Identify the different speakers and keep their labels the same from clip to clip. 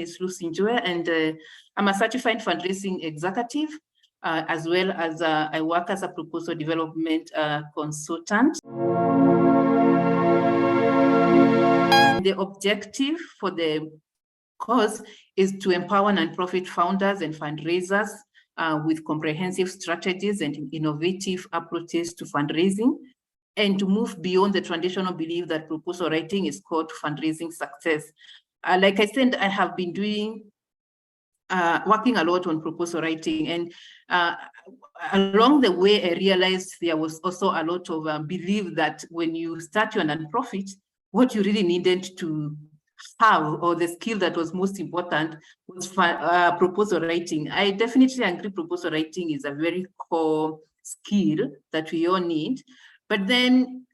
Speaker 1: is Lucy Njue, and I'm a certified fundraising executive, as well as I work as a proposal development consultant. The objective for the course is to empower nonprofit founders and fundraisers with comprehensive strategies and innovative approaches to fundraising, and to move beyond the traditional belief that proposal writing is called fundraising success. Like I said, I have been working a lot on proposal writing, and along the way, I realized there was also a lot of belief that when you start your nonprofit, what you really needed to have, or the skill that was most important, was proposal writing. I definitely agree proposal writing is a very core skill that we all need, but then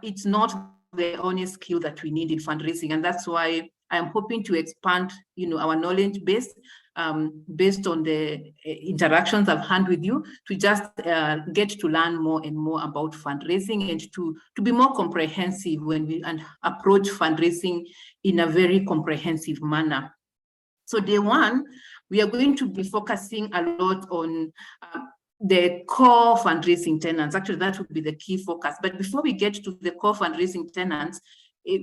Speaker 1: it's not the only skill that we need in fundraising, and that's why I'm hoping to expand, our knowledge base based on the interactions I've had with you, to just get to learn more and more about fundraising, and to be more comprehensive when we approach fundraising in a very comprehensive manner. So day one, we are going to be focusing a lot on the core fundraising tenants. Actually, that would be the key focus. But before we get to the core fundraising tenants,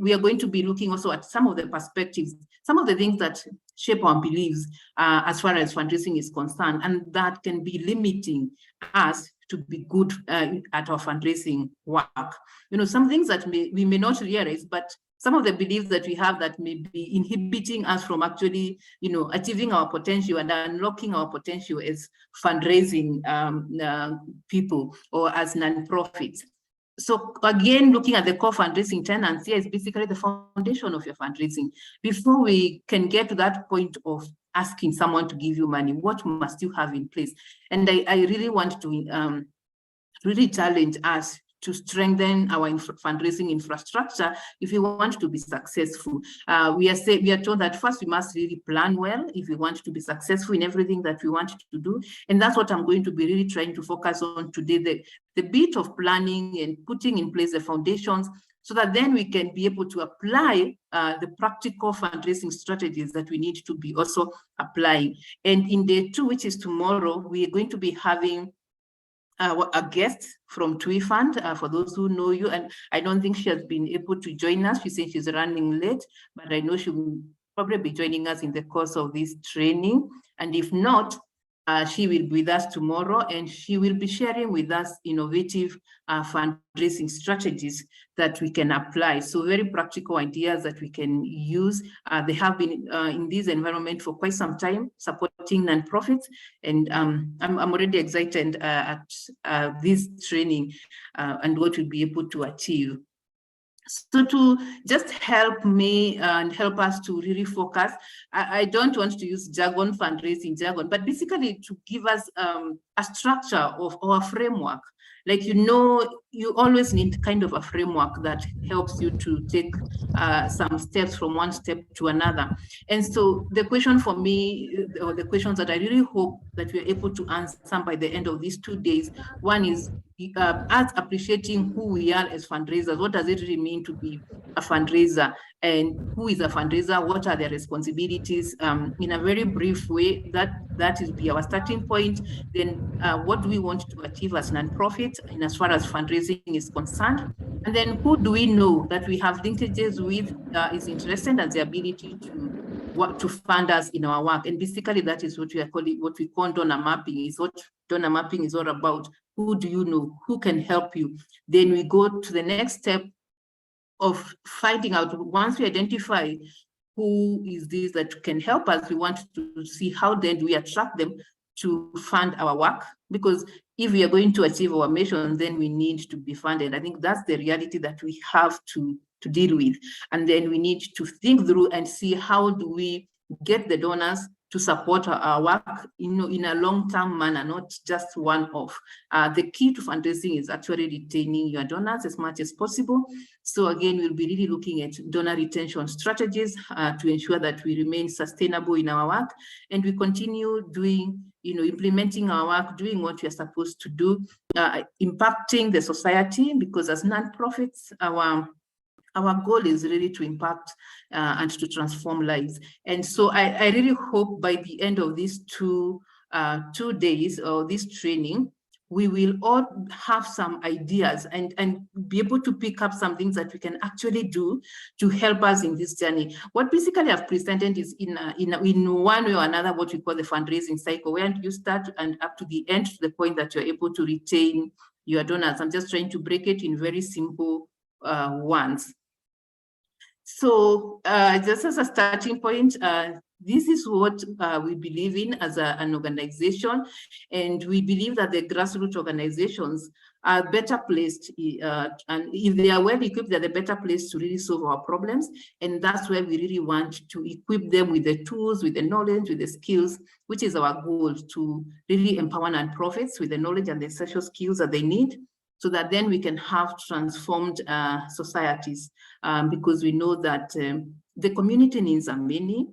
Speaker 1: we are going to be looking also at some of the perspectives, some of the things that shape our beliefs as far as fundraising is concerned, and that can be limiting us to be good at our fundraising work. Some things that we may not realize, but some of the beliefs that we have that may be inhibiting us from actually, achieving our potential and unlocking our potential as fundraising people or as nonprofits. So again, looking at the core fundraising tenants here is basically the foundation of your fundraising. Before we can get to that point of asking someone to give you money, what must you have in place? And I really want to really challenge us to strengthen our fundraising infrastructure if we want to be successful. We are told that first we must really plan well if we want to be successful in everything that we want to do. And that's what I'm going to be really trying to focus on today, the bit of planning and putting in place the foundations, so that then we can be able to apply the practical fundraising strategies that we need to be also applying. And in day 2, which is tomorrow, we are going to be having a guest from TWI Fund, for those who know you, and I don't think she has been able to join us. She said she's running late, but I know she will probably be joining us in the course of this training. And if not, she will be with us tomorrow, and she will be sharing with us innovative fundraising strategies that we can apply. So very practical ideas that we can use. They have been in this environment for quite some time, supporting nonprofits, and I'm already excited at this training and what we'll be able to achieve. So to just help me and help us to really focus, I don't want to use jargon, fundraising jargon, but basically to give us a structure of our framework. Like, you always need kind of a framework that helps you to take some steps from one step to another. And so the question for me, or the questions that I really hope that we're able to answer by the end of these 2 days, one is us appreciating who we are as fundraisers. What does it really mean to be a fundraiser? And who is a fundraiser? What are their responsibilities? In a very brief way, that will be our starting point. Then what do we want to achieve as nonprofit in as far as fundraising is concerned? And then who do we know that we have linkages with, is interested, and the ability to fund us in our work? And basically that is what we call donor mapping, is what donor mapping is all about. Who do you know? Who can help you? Then we go to the next step of finding out, once we identify who is this that can help us, we want to see how then do we attract them to fund our work, because if we are going to achieve our mission, then we need to be funded. I think that's the reality that we have to deal with. And then we need to think through and see how do we get the donors to support our work in a long-term manner, not just one-off. The key to fundraising is actually retaining your donors as much as possible. So again, we'll be really looking at donor retention strategies to ensure that we remain sustainable in our work, and we continue doing, implementing our work, doing what we are supposed to do, impacting the society, because as nonprofits, our our goal is really to impact and to transform lives. And so I really hope by the end of these 2 days or this training, we will all have some ideas and be able to pick up some things that we can actually do to help us in this journey. What basically I've presented is in one way or another what we call the fundraising cycle, where you start and up to the end, to the point that you're able to retain your donors. I'm just trying to break it in very simple ones. So just as a starting point, this is what we believe in as an organization, and we believe that the grassroots organizations are better placed, and if they are well equipped, they're the better place to really solve our problems. And that's where we really want to equip them with the tools, with the knowledge, with the skills, which is our goal, to really empower nonprofits with the knowledge and the social skills that they need, so that then we can have transformed societies, because we know that the community needs are many.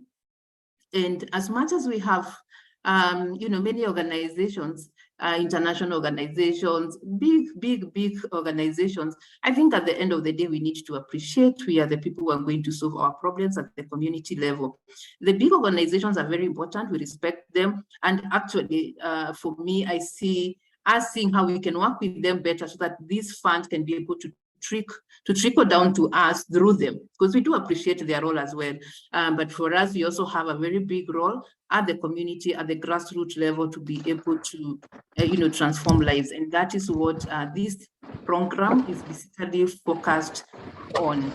Speaker 1: And as much as we have, many organizations, international organizations, big organizations, I think at the end of the day, we need to appreciate we are the people who are going to solve our problems at the community level. The big organizations are very important. We respect them. And actually, for me, I see us seeing how we can work with them better, so that these funds can be able to trickle down to us through them, because we do appreciate their role as well. But for us, we also have a very big role at the community, at the grassroots level, to be able to, transform lives. And that is what this program is basically focused on.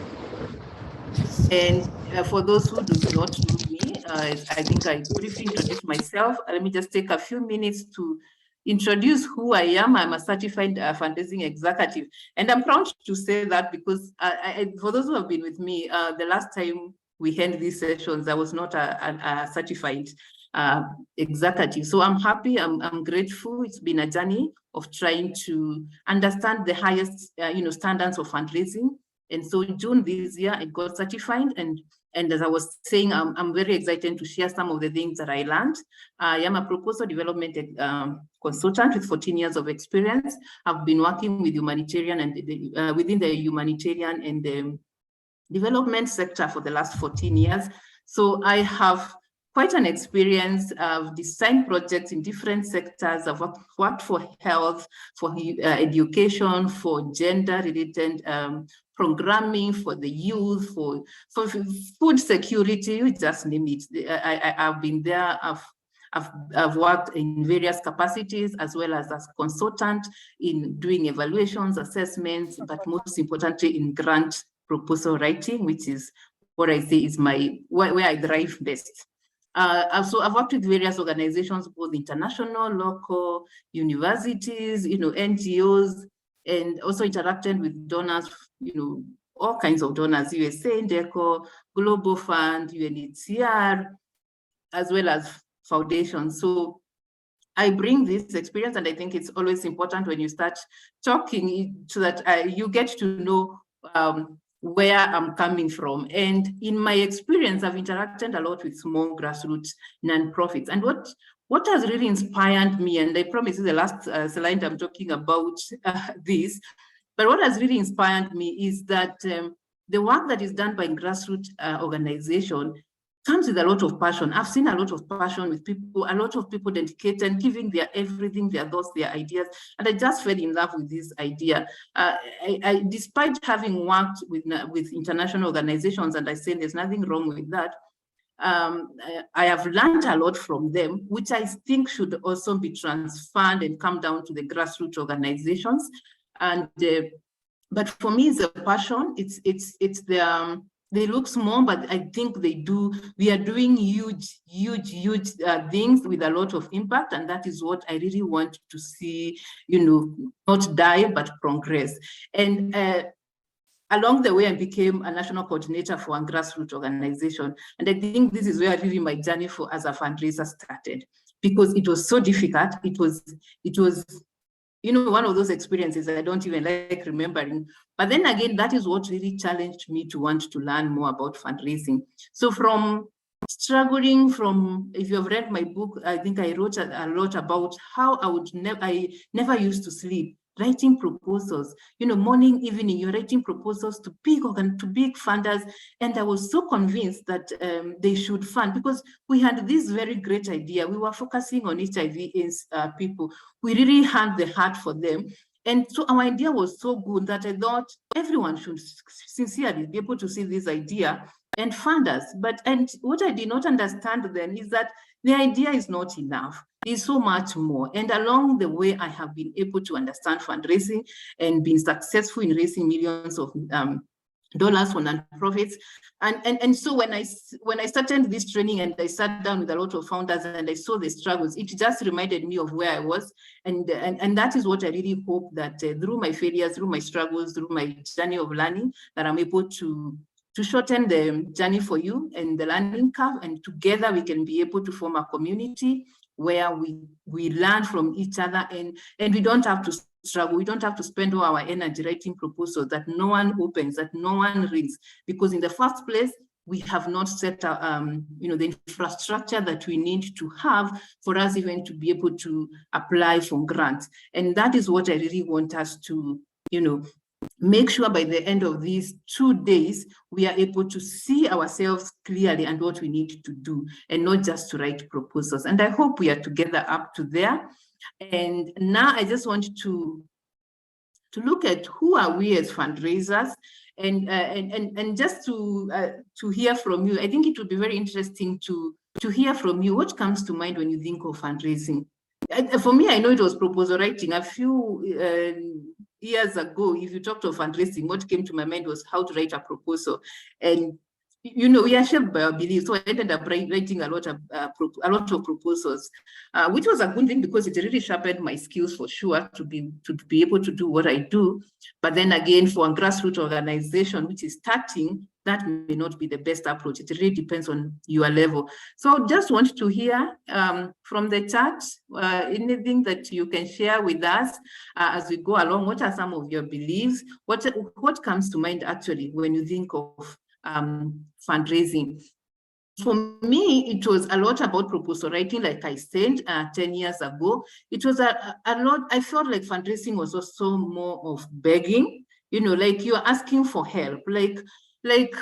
Speaker 1: And for those who do not know me, I think I briefly introduced myself. Let me just take a few minutes to introduce who I am. I'm a certified fundraising executive. And I'm proud to say that, because for those who have been with me, the last time we held these sessions, I was not a certified executive. So I'm happy, I'm grateful. It's been a journey of trying to understand the highest standards of fundraising. And so in June this year, I got certified. And as I was saying, I'm very excited to share some of the things that I learned. I am a proposal development consultant with 14 years of experience. I've been working with humanitarian and within the humanitarian and the development sector for the last 14 years. So I have quite an experience. I've designed projects in different sectors. I've worked for health, for education, for gender-related programming, for the youth, for food security, you just name it. I've been there. I've worked in various capacities, as well as consultant in doing evaluations, assessments, but most importantly in grant proposal writing, which is what I say is where I thrive best. So I've worked with various organizations, both international, local, universities, NGOs, and also interacted with donors, all kinds of donors, USA, DECO, Global Fund, UNHCR, as well as foundations. So I bring this experience, and I think it's always important when you start talking, so that you get to know where I'm coming from. And in my experience, I've interacted a lot with small grassroots nonprofits. And what has really inspired me, and I promise you the last slide I'm talking about this, but what has really inspired me is that the work that is done by grassroots organization comes with a lot of passion. I've seen a lot of passion with people, a lot of people dedicated and giving their everything, their thoughts, their ideas. And I just fell in love with this idea. Despite having worked with international organizations, and I say there's nothing wrong with that, I have learned a lot from them, which I think should also be transferred and come down to the grassroots organizations. And but for me, it's a passion. It's the they look small, but I think we are doing huge things with a lot of impact. And that is what I really want to see, not die, but progress. And along the way, I became a national coordinator for a grassroots organization. And I think this is where really my journey as a fundraiser started, because it was so difficult. It was one of those experiences I don't even like remembering. But then again, that is what really challenged me to want to learn more about fundraising. So from struggling if you have read my book, I think I wrote a lot about how I never used to sleep writing proposals, morning, evening, you're writing proposals to big funders. And I was so convinced that they should fund, because we had this very great idea. We were focusing on HIV/AIDS people. We really had the heart for them. And so our idea was so good that I thought everyone should sincerely be able to see this idea and fund us. And what I did not understand then is that the idea is not enough. There's so much more. And along the way, I have been able to understand fundraising and been successful in raising millions of dollars for nonprofits. And so when I started this training and I sat down with a lot of founders and I saw the struggles, it just reminded me of where I was. And that is what I really hope, that through my failures, through my struggles, through my journey of learning, that I'm able to shorten the journey for you and the learning curve, and together we can be able to form a community where we learn from each other, and we don't have to struggle. We don't have to spend all our energy writing proposals that no one opens, that no one reads, because in the first place, we have not set the infrastructure that we need to have for us even to be able to apply for grants. And that is what I really want us to, make sure by the end of these 2 days, we are able to see ourselves clearly and what we need to do, and not just to write proposals. And I hope we are together up to there. And now I just want to look at who are we as fundraisers, and just to hear from you. I think it would be very interesting to hear from you. What comes to mind when you think of fundraising? For me, I know it was proposal writing. A few years ago, if you talked of fundraising, what came to my mind was how to write a proposal. And we are shaped by our beliefs. So I ended up writing a lot of proposals, which was a good thing, because it really sharpened my skills for sure to be able to do what I do. But then again, for a grassroots organization which is starting, that may not be the best approach. It really depends on your level. So just want to hear from the chat, anything that you can share with us as we go along. What are some of your beliefs? What comes to mind actually when you think of fundraising? For me, it was a lot about proposal writing, like I said, 10 years ago. It was a lot. I felt like fundraising was also more of begging, like you're asking for help, like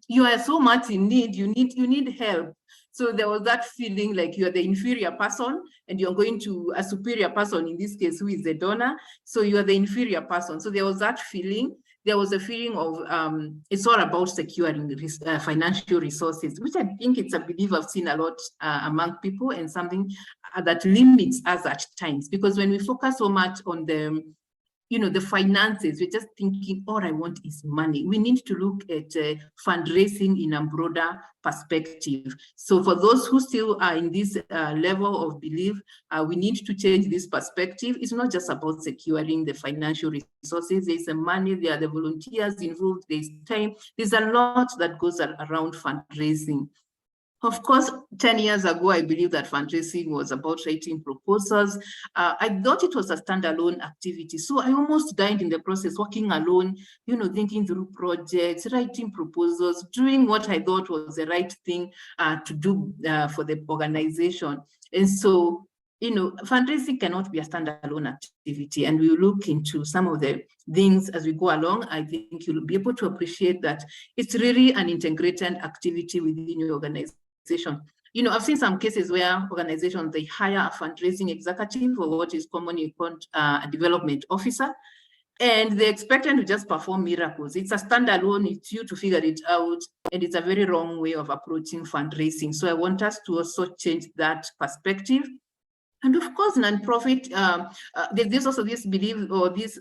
Speaker 1: you are so much in need, you need help. So there was that feeling like you're the inferior person and you're going to a superior person, in this case, who is the donor. So you are the inferior person. So there was that feeling. There was a feeling of it's all about securing financial resources, which I think it's a belief I've seen a lot among people, and something that limits us at times. Because when we focus so much on the finances, we're just thinking, all I want is money. We need to look at fundraising in a broader perspective. So for those who still are in this level of belief, we need to change this perspective. It's not just about securing the financial resources. There's the money, there are the volunteers involved, there's time. There's a lot that goes around fundraising. Of course, 10 years ago, I believe that fundraising was about writing proposals. I thought it was a standalone activity. So I almost died in the process, working alone, thinking through projects, writing proposals, doing what I thought was the right thing to do for the organization. And so, fundraising cannot be a standalone activity. And we'll look into some of the things as we go along. I think you'll be able to appreciate that it's really an integrated activity within your organization. I've seen some cases where organizations, they hire a fundraising executive, or what is commonly called a development officer, and they expect them to just perform miracles. It's a standalone, it's you to figure it out, and it's a very wrong way of approaching fundraising. So I want us to also change that perspective. And of course, nonprofit, there's also this belief, or this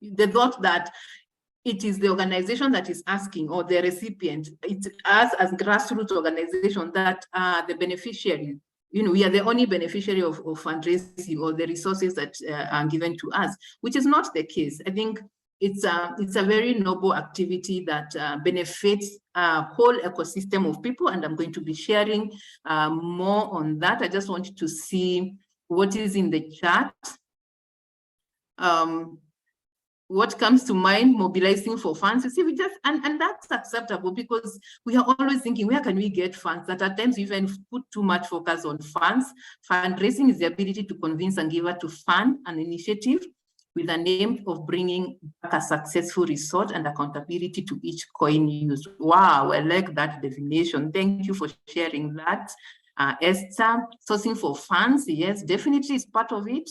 Speaker 1: the thought that it is the organization that is asking, or the recipient. It's us as grassroots organization that are the beneficiary. We are the only beneficiary of fundraising, or the resources that are given to us, which is not the case. I think it's a very noble activity that benefits a whole ecosystem of people, and I'm going to be sharing more on that. I just want to see what is in the chat. What comes to mind? Mobilizing for funds. You see, we just, and that's acceptable, because we are always thinking, where can we get funds? That at times we even put too much focus on funds. Fundraising is the ability to convince and give her to fund an initiative. with the aim of bringing back a successful result and accountability to each coin used. Wow, I like that definition. Thank you for sharing that. Esther, sourcing for funds, yes, definitely is part of it.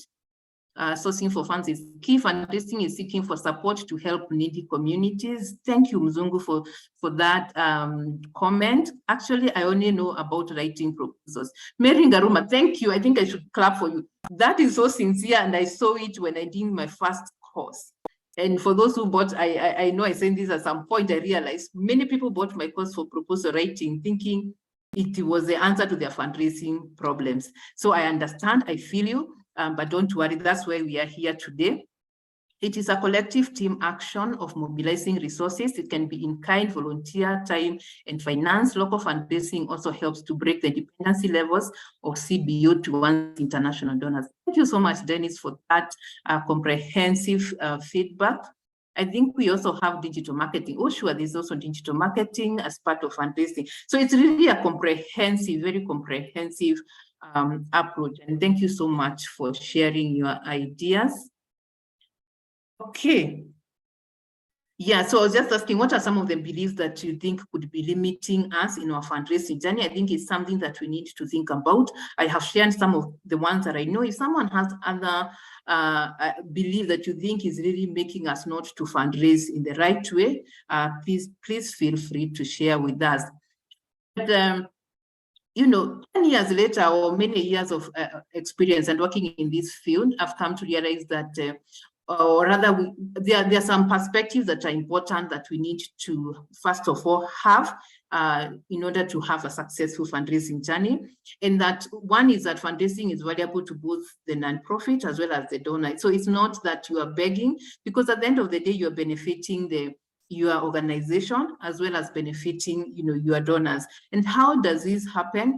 Speaker 1: Sourcing for funds is key. Fundraising is seeking for support to help needy communities. Thank you, Mzungu, for that comment. Actually, I only know about writing proposals. Mary Ngaruma, thank you. I think I should clap for you. That is so sincere, and I saw it when I did my first course. And for those who bought, I know I said this at some point, I realized many people bought my course for proposal writing, thinking it was the answer to their fundraising problems. So I understand, I feel you. But don't worry, that's why we are here today. It is a collective team action of mobilizing resources. It can be in kind, volunteer, time, and finance. Local fundraising also helps to break the dependency levels of CBO to one's international donors. Thank you so much, Dennis, for that comprehensive feedback. I think we also have digital marketing. Oh, sure, there's also digital marketing as part of fundraising. So it's really a comprehensive, very comprehensive approach. And thank you so much for sharing your ideas. Okay. Yeah, so I was just asking, what are some of the beliefs that you think could be limiting us in our fundraising journey? I think it's something that we need to think about. I have shared some of the ones that I know. If someone has other belief that you think is really making us not to fundraise in the right way, please feel free to share with us. But, you know, 10 years later or many years of experience and working in this field, I've come to realize that, or rather, there are some perspectives that are important that we need to, first of all, have in order to have a successful fundraising journey. And that one is that fundraising is valuable to both the nonprofit as well as the donor. So it's not that you are begging, because at the end of the day, you're benefiting your organization as well as benefiting, you know, your donors. And how does this happen?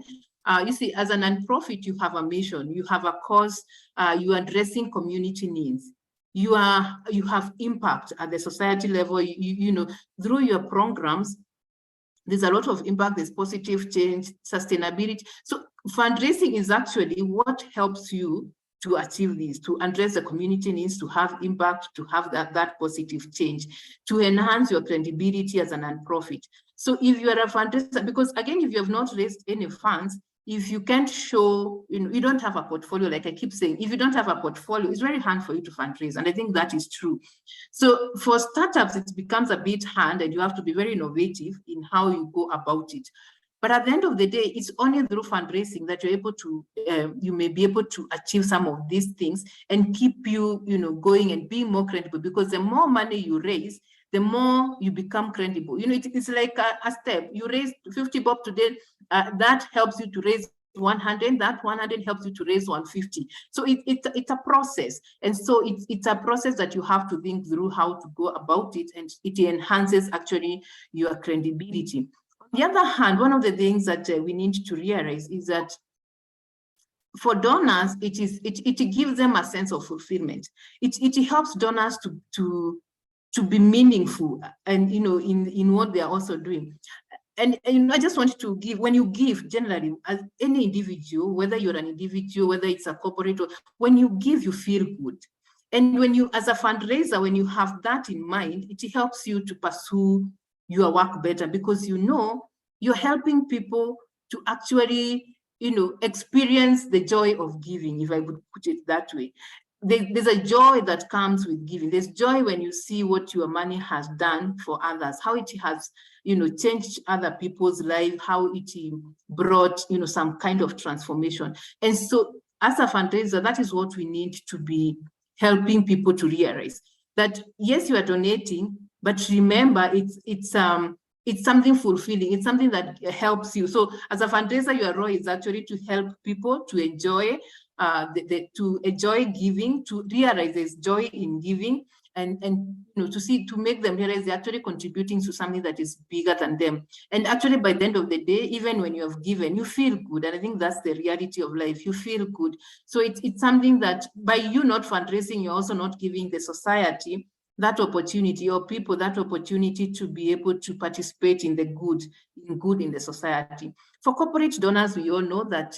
Speaker 1: You see, as a nonprofit, you have a mission, you have a cause, you are addressing community needs. You have impact at the society level. You know, through your programs, there's a lot of impact. There's positive change, sustainability. So fundraising is actually what helps you to achieve this, to address the community needs, to have impact, to have that positive change, to enhance your credibility as a nonprofit. So if you are a fundraiser, because again, if you have not raised any funds, if you can't show, you know, you don't have a portfolio, like I keep saying, if you don't have a portfolio, it's very hard for you to fundraise. And I think that is true. So for startups, it becomes a bit hard, and you have to be very innovative in how you go about it. But at the end of the day, it's only through fundraising that you're able to, you may be able to achieve some of these things and keep you, you know, going and being more credible, because the more money you raise, the more you become credible. You know, it's like a step. You raise 50 bob today, that helps you to raise 100, that 100 helps you to raise 150. So it's a process. And so it's a process that you have to think through how to go about it, and it enhances actually your credibility. On the other hand, one of the things that we need to realize is that for donors, it gives them a sense of fulfillment. It helps donors to be meaningful, and you know, in what they are also doing. And I just want to give, when you give generally, as any individual, whether you're an individual, whether it's a corporate, when you give, you feel good. And when you, as a fundraiser, when you have that in mind, it helps you to pursue your work better, because you know you're helping people to actually, you know, experience the joy of giving, if I would put it that way. There's a joy that comes with giving. There's joy when you see what your money has done for others, how it has, you know, changed other people's lives, how it brought, you know, some kind of transformation. And so as a fundraiser, that is what we need to be helping people to realize, that yes, you are donating, but remember, it's something fulfilling. It's something that helps you. So as a fundraiser, your role is actually to help people to enjoy to enjoy giving, to realize there's joy in giving, and you know, to make them realize they're actually contributing to something that is bigger than them. And actually, by the end of the day, even when you have given, you feel good. And I think that's the reality of life. You feel good. So it's something that by you not fundraising, you're also not giving the society that opportunity, or people that opportunity to be able to participate in the good in the society. For corporate donors, we all know that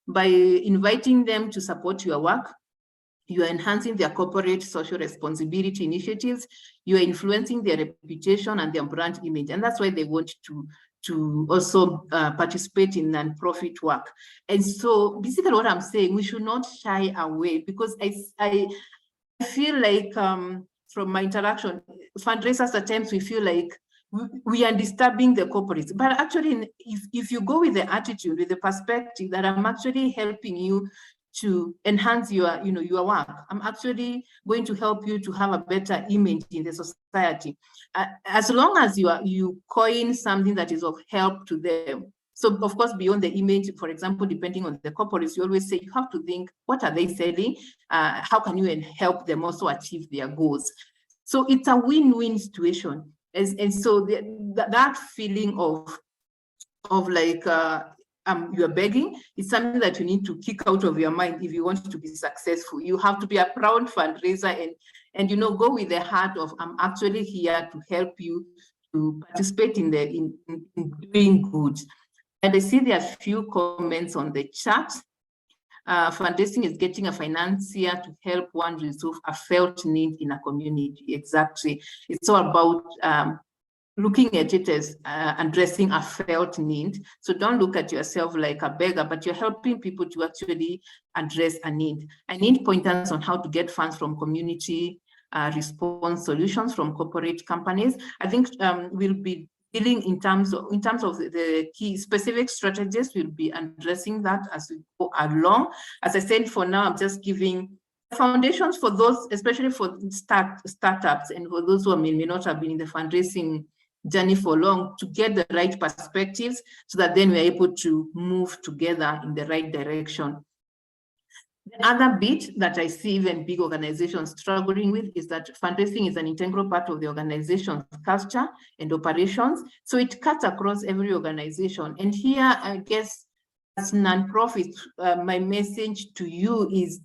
Speaker 1: by inviting them to support your work, you are enhancing their corporate social responsibility initiatives, you are influencing their reputation and their brand image. And that's why they want to also participate in non-profit work. And so basically what I'm saying, we should not shy away, because I feel like from my interaction, fundraisers at times we feel like we are disturbing the corporates. But actually, if you go with the attitude, with the perspective that I'm actually helping you to enhance your, your work, I'm actually going to help you to have a better image in the society. As long as you coin something that is of help to them. So of course, beyond the image, for example, depending on the corporates, you always say you have to think, what are they selling? How can you help them also achieve their goals? So it's a win-win situation. And so that feeling of like you're begging, it's something that you need to kick out of your mind if you want to be successful. You have to be a proud fundraiser and go with the heart of, I'm actually here to help you to participate in doing good. And I see there are a few comments on the chat. Fundraising is getting a financier to help one resolve a felt need in a community. Exactly. It's all about looking at it as addressing a felt need. So don't look at yourself like a beggar, but you're helping people to actually address a need. I need pointers on how to get funds from community response solutions from corporate companies. I think we'll be dealing in terms of the key specific strategies. We'll be addressing that as we go along. As I said, for now, I'm just giving foundations for those, especially for startups and for those who may not have been in the fundraising journey for long, to get the right perspectives so that then we're able to move together in the right direction. The other bit that I see even big organizations struggling with is that fundraising is an integral part of the organization's culture and operations. So it cuts across every organization. And here, I guess, as nonprofits, my message to you is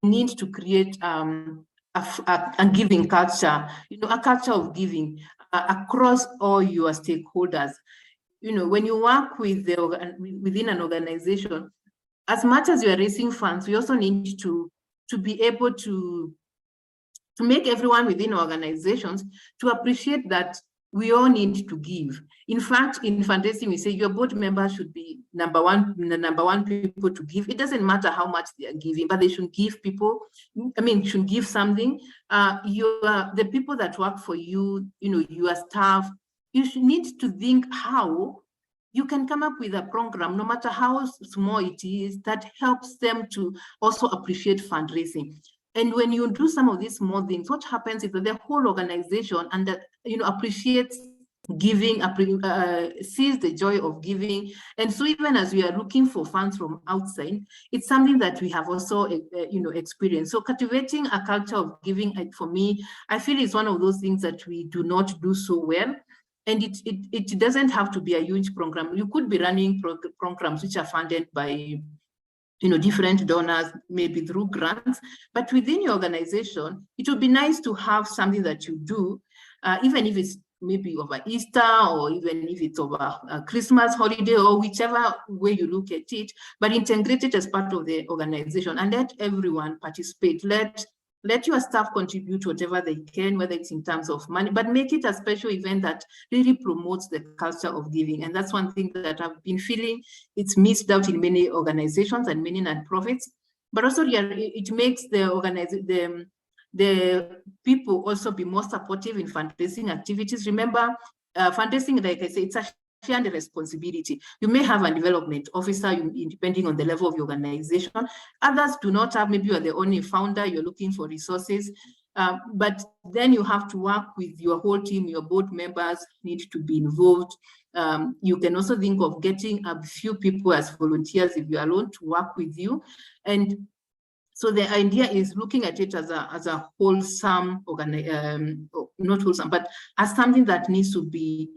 Speaker 1: need to create a giving culture, a culture of giving across all your stakeholders. When you work within an organization, as much as you are raising funds, we also need to be able to make everyone within organizations to appreciate that we all need to give. In fact, in fundraising, we say your board members should be the number one people to give. It doesn't matter how much they are giving, but they should give should give something. The people that work for you, your staff, you should need to think how you can come up with a program, no matter how small it is, that helps them to also appreciate fundraising. And when you do some of these small things, what happens is that the whole organization appreciates giving, sees the joy of giving. And so even as we are looking for funds from outside, it's something that we have also experienced. So cultivating a culture of giving, for me, I feel it's one of those things that we do not do so well. And it doesn't have to be a huge program. You could be running programs which are funded by different donors, maybe through grants, but within your organization, it would be nice to have something that you do, even if it's maybe over Easter, or even if it's over a Christmas holiday, or whichever way you look at it, but integrate it as part of the organization and let everyone participate. Let your staff contribute whatever they can, whether it's in terms of money, but make it a special event that really promotes the culture of giving. And that's one thing that I've been feeling it's missed out in many organizations and many nonprofits. But also, it makes the people also be more supportive in fundraising activities. Remember, fundraising, like I say, it's a shared responsibility. You may have a development officer, depending on the level of your organization. Others do not have, maybe you're the only founder, you're looking for resources. But then you have to work with your whole team, your board members need to be involved. You can also think of getting a few people as volunteers if you're alone to work with you. And so the idea is looking at it as a wholesome, not wholesome, but as something that needs to be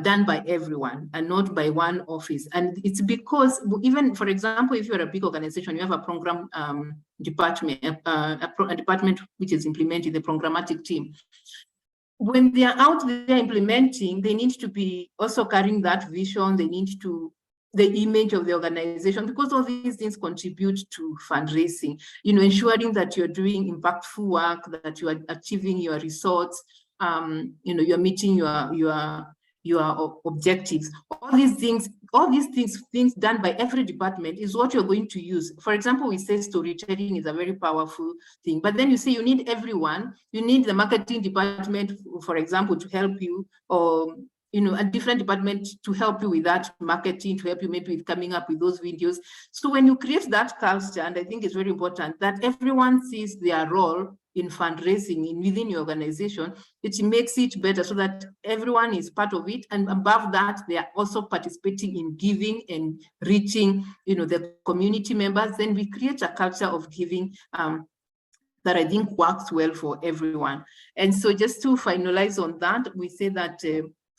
Speaker 1: done by everyone and not by one office. And it's because even, for example, if you're a big organization, you have a program department, a department which is implementing the programmatic team. When they are out there implementing, they need to be also carrying that vision. They need to the image of the organization, because all these things contribute to fundraising, ensuring that you're doing impactful work, that you are achieving your results, you're meeting your objectives. All these things done by every department is what you're going to use. For example, we say storytelling is a very powerful thing, but then you say you need everyone. You need the marketing department, for example, to help you, or a different department to help you with that marketing, to help you maybe with coming up with those videos. So when you create that culture, and I think it's very important that everyone sees their role in fundraising within your organization, it makes it better so that everyone is part of it. And above that, they are also participating in giving and reaching, the community members. Then we create a culture of giving that I think works well for everyone. And so just to finalize on that, we say that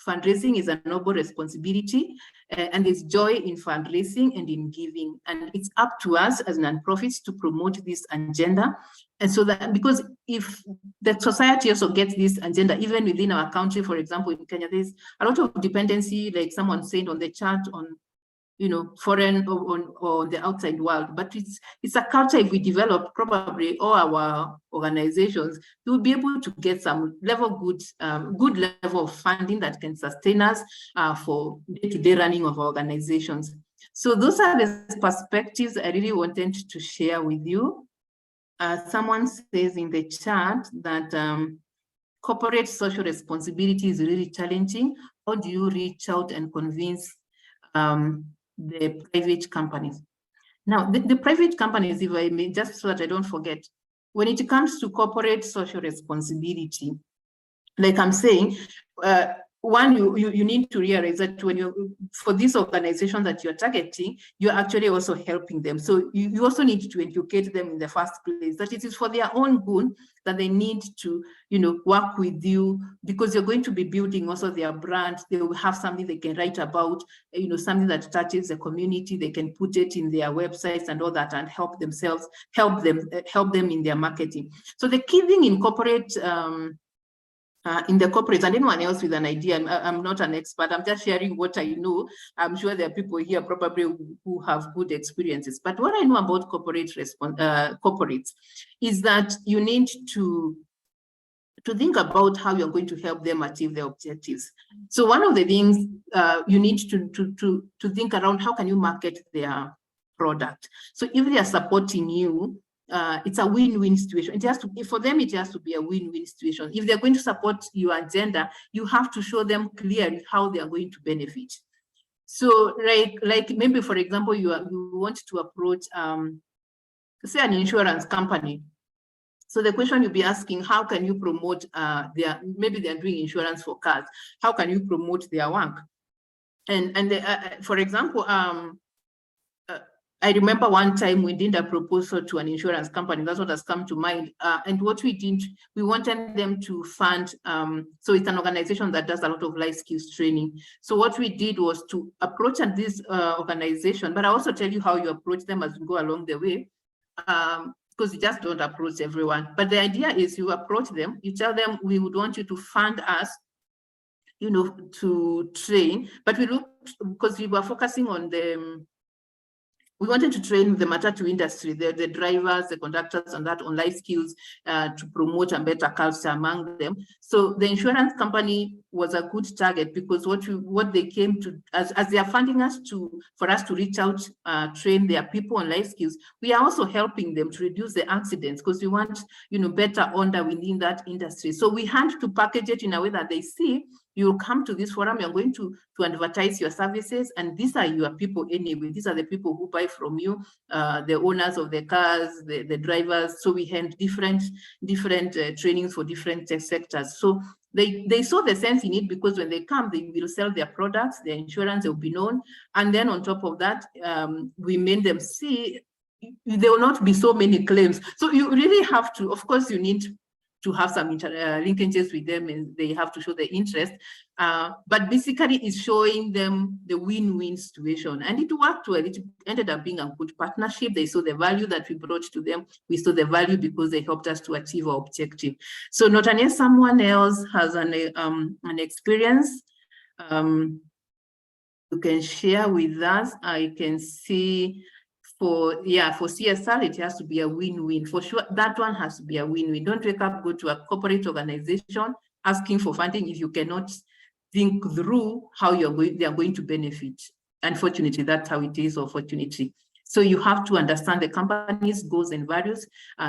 Speaker 1: fundraising is a noble responsibility, and there's joy in fundraising and in giving. And it's up to us as nonprofits to promote this agenda. And so that, because if the society also gets this agenda, even within our country, for example, in Kenya, there's a lot of dependency, like someone said on the chat, on foreign or the outside world. But it's a culture. If we develop, probably all our organizations, we will be able to get some good level of funding that can sustain us for day-to-day running of our organizations. So those are the perspectives I really wanted to share with you. Someone says in the chat that corporate social responsibility is really challenging. How do you reach out and convince the private companies? Now, the private companies, if I may, just so that I don't forget, when it comes to corporate social responsibility, like I'm saying, one, you need to realize that when for this organization that you're targeting, you're actually also helping them. So you also need to educate them in the first place that it is for their own good that they need to, work with you, because you're going to be building also their brand. They will have something they can write about, something that touches the community. They can put it in their websites and all that, and help them in their marketing. So the key thing in corporate, in the corporates, and anyone else with an idea, I'm not an expert, I'm just sharing what I know. I'm sure there are people here probably who have good experiences. But what I know about corporates is that you need to think about how you're going to help them achieve their objectives. So one of the things you need to think around, how can you market their product? So if they are supporting you, it's a win-win situation. It has to be, for them, it has to be a win-win situation. If they're going to support your agenda, you have to show them clearly how they are going to benefit. So like maybe, for example, you want to approach, say, an insurance company. So the question you'll be asking, how can you promote maybe they're doing insurance for cars. How can you promote their work? And for example, I remember one time we did a proposal to an insurance company. That's what has come to mind. And what we did, we wanted them to fund, so it's an organization that does a lot of life skills training. So what we did was to approach this organization, but I also tell you how you approach them as you go along the way, because you just don't approach everyone. But the idea is you approach them, you tell them, we would want you to fund us, to train, but we looked, because we were focusing on we wanted to train the matatu industry, the drivers, the conductors, and that on life skills to promote a better culture among them. So the insurance company was a good target, because what they came to, as they are funding us for us to reach out, train their people on life skills, we are also helping them to reduce the accidents, because we want, better order within that industry. So we had to package it in a way that they see, you'll come to this forum, you're going to advertise your services, and these are your people anyway. These are the people who buy from you, the owners of the cars, the drivers. So we had different trainings for different sectors. So they saw the sense in it, because when they come, they will sell their products, their insurance, will be known. And then on top of that, we made them see there will not be so many claims. So you really have to, of course, you need to have some linkages with them, and they have to show the interest. But basically, it's showing them the win-win situation. And it worked well. It ended up being a good partnership. They saw the value that we brought to them. We saw the value because they helped us to achieve our objective. So not unless someone else has an experience. you can share with us. I can see for CSR, it has to be a win-win. For sure, that one has to be a win-win. Don't wake up, go to a corporate organization asking for funding if you cannot think through how they are going to benefit. Unfortunately, that's how it is, or fortunately. So you have to understand the company's goals and values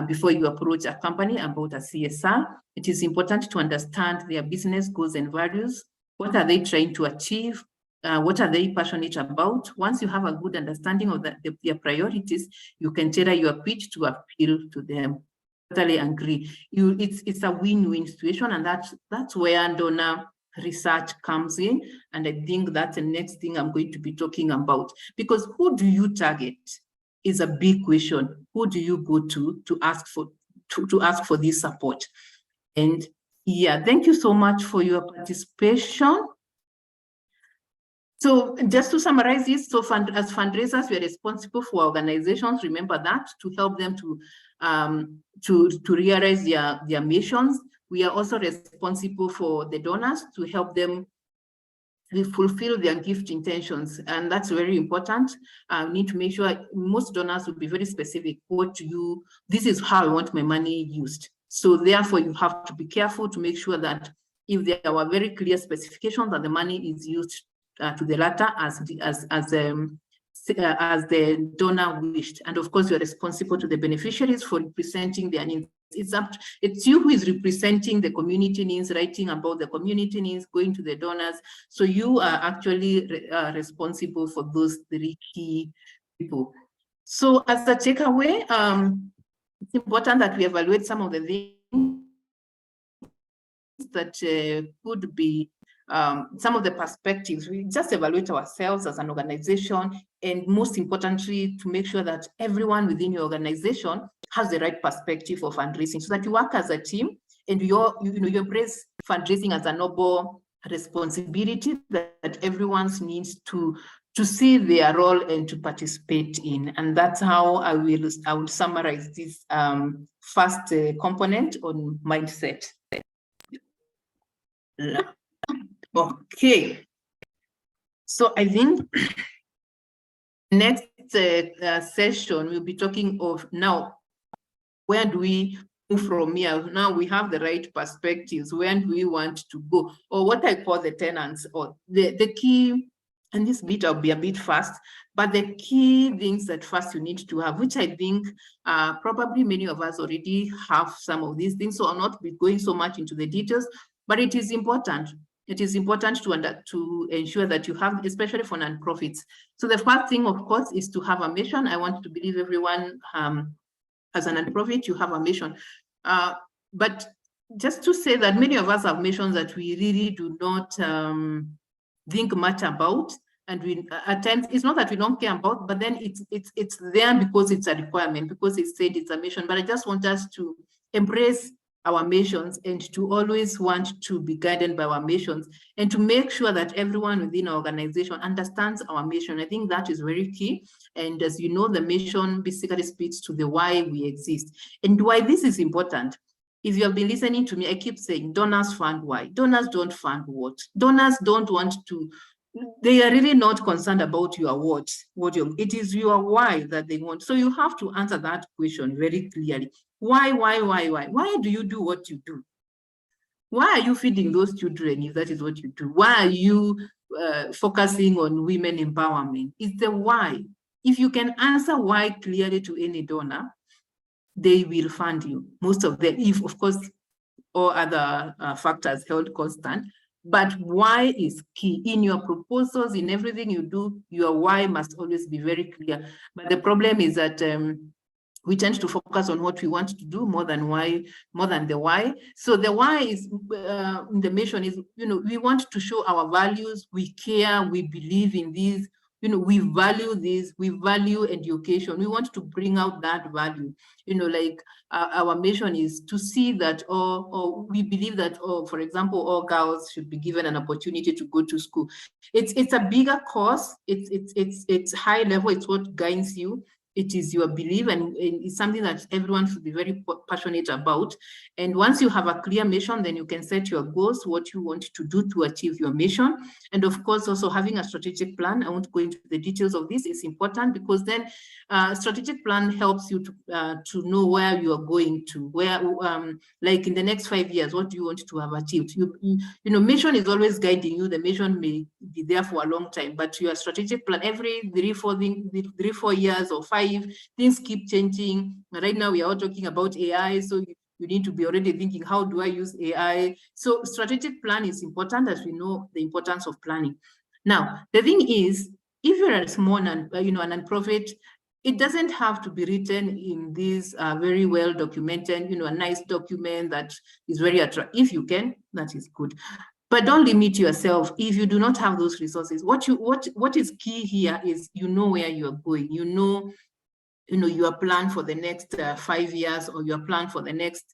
Speaker 1: before you approach a company about a CSR. It is important to understand their business goals and values. What are they trying to achieve? What are they passionate about? Once you have a good understanding of their priorities, you can tailor your pitch to appeal to them. Totally agree. It's a win-win situation, and that's where donor research comes in. And I think that's the next thing I'm going to be talking about, because who do you target is a big question. Who do you go to ask for this support? And yeah, thank you so much for your participation. So just to summarize this, so as fundraisers, we are responsible for organizations, remember that, to help them to realize their missions. We are also responsible for the donors to help them fulfill their gift intentions, and that's very important. We need to make sure most donors will be very specific. This is how I want my money used. So therefore, you have to be careful to make sure that if there are very clear specifications that the money is used to the latter as the donor wished. And of course, you're responsible to the beneficiaries for representing their needs. It's you who is representing the community needs, writing about the community needs, going to the donors. So you are actually responsible for those 3 key people. So as a takeaway, it's important that we evaluate some of the things that could be some of the perspectives. We just evaluate ourselves as an organization, and most importantly, to make sure that everyone within your organization has the right perspective of fundraising, so that you work as a team and you embrace fundraising as a noble responsibility that everyone needs to see their role and to participate in. And that's how I would summarize this first component on mindset. Okay, so I think next session we'll be talking of, now where do we move from here? Now we have the right perspectives. Where do we want to go? Or what I call the tenants, or the key, and this bit I'll be a bit fast, but the key things that first you need to have, which I think probably many of us already have some of these things, so I'll not be going so much into the details, but it is important. It is important to ensure that you have, especially for nonprofits. So the first thing, of course, is to have a mission. I want to believe everyone, as a nonprofit, you have a mission. But just to say that many of us have missions that we really do not think much about. And we at times, it's not that we don't care about, but then it's there because it's a requirement, because it's said it's a mission. But I just want us to embrace our missions and to always want to be guided by our missions, and to make sure that everyone within our organization understands our mission. I think that is very key. And as you know, the mission basically speaks to the why we exist and why this is important. If you have been listening to me, I keep saying donors fund why. Donors don't fund what. Donors don't want to, they are really not concerned about your it is your why that they want. So you have to answer that question very clearly. Why do you do what you do? Why are you feeding those children if that is what you do? Why are you focusing on women empowerment? It's the why. If you can answer why clearly to any donor, they will fund you. Most of them, if of course all other factors held constant, but why is key in your proposals, in everything you do. Your why must always be very clear. But the problem is that we tend to focus on what we want to do more than the why. So the why is the mission is, we want to show our values. We care. We believe in these. We value this. We value education. We want to bring out that value. Like our mission is to see that, or we believe that, for example, all girls should be given an opportunity to go to school. It's a bigger cause. It's high level. It's what guides you. it is your belief, and it's something that everyone should be very passionate about. And once you have a clear mission, then you can set your goals, what you want to do to achieve your mission. And of course, also having a strategic plan. I won't go into the details of this. It's important because then strategic plan helps you to know where you are going to, where like in the next 5 years, what do you want to have achieved? You know, mission is always guiding you. The mission may be there for a long time, but your strategic plan, every 3-4 years or 5, things keep changing. Right now, we are all talking about AI, so you need to be already thinking, how do I use AI? So strategic plan is important, as we know the importance of planning. Now, the thing is, if you're a small a nonprofit, it doesn't have to be written in this very well documented, a nice document that is very attractive. If you can, that is good. But don't limit yourself if you do not have those resources. What is key here is where you are going. Your plan for the next 5 years or your plan for the next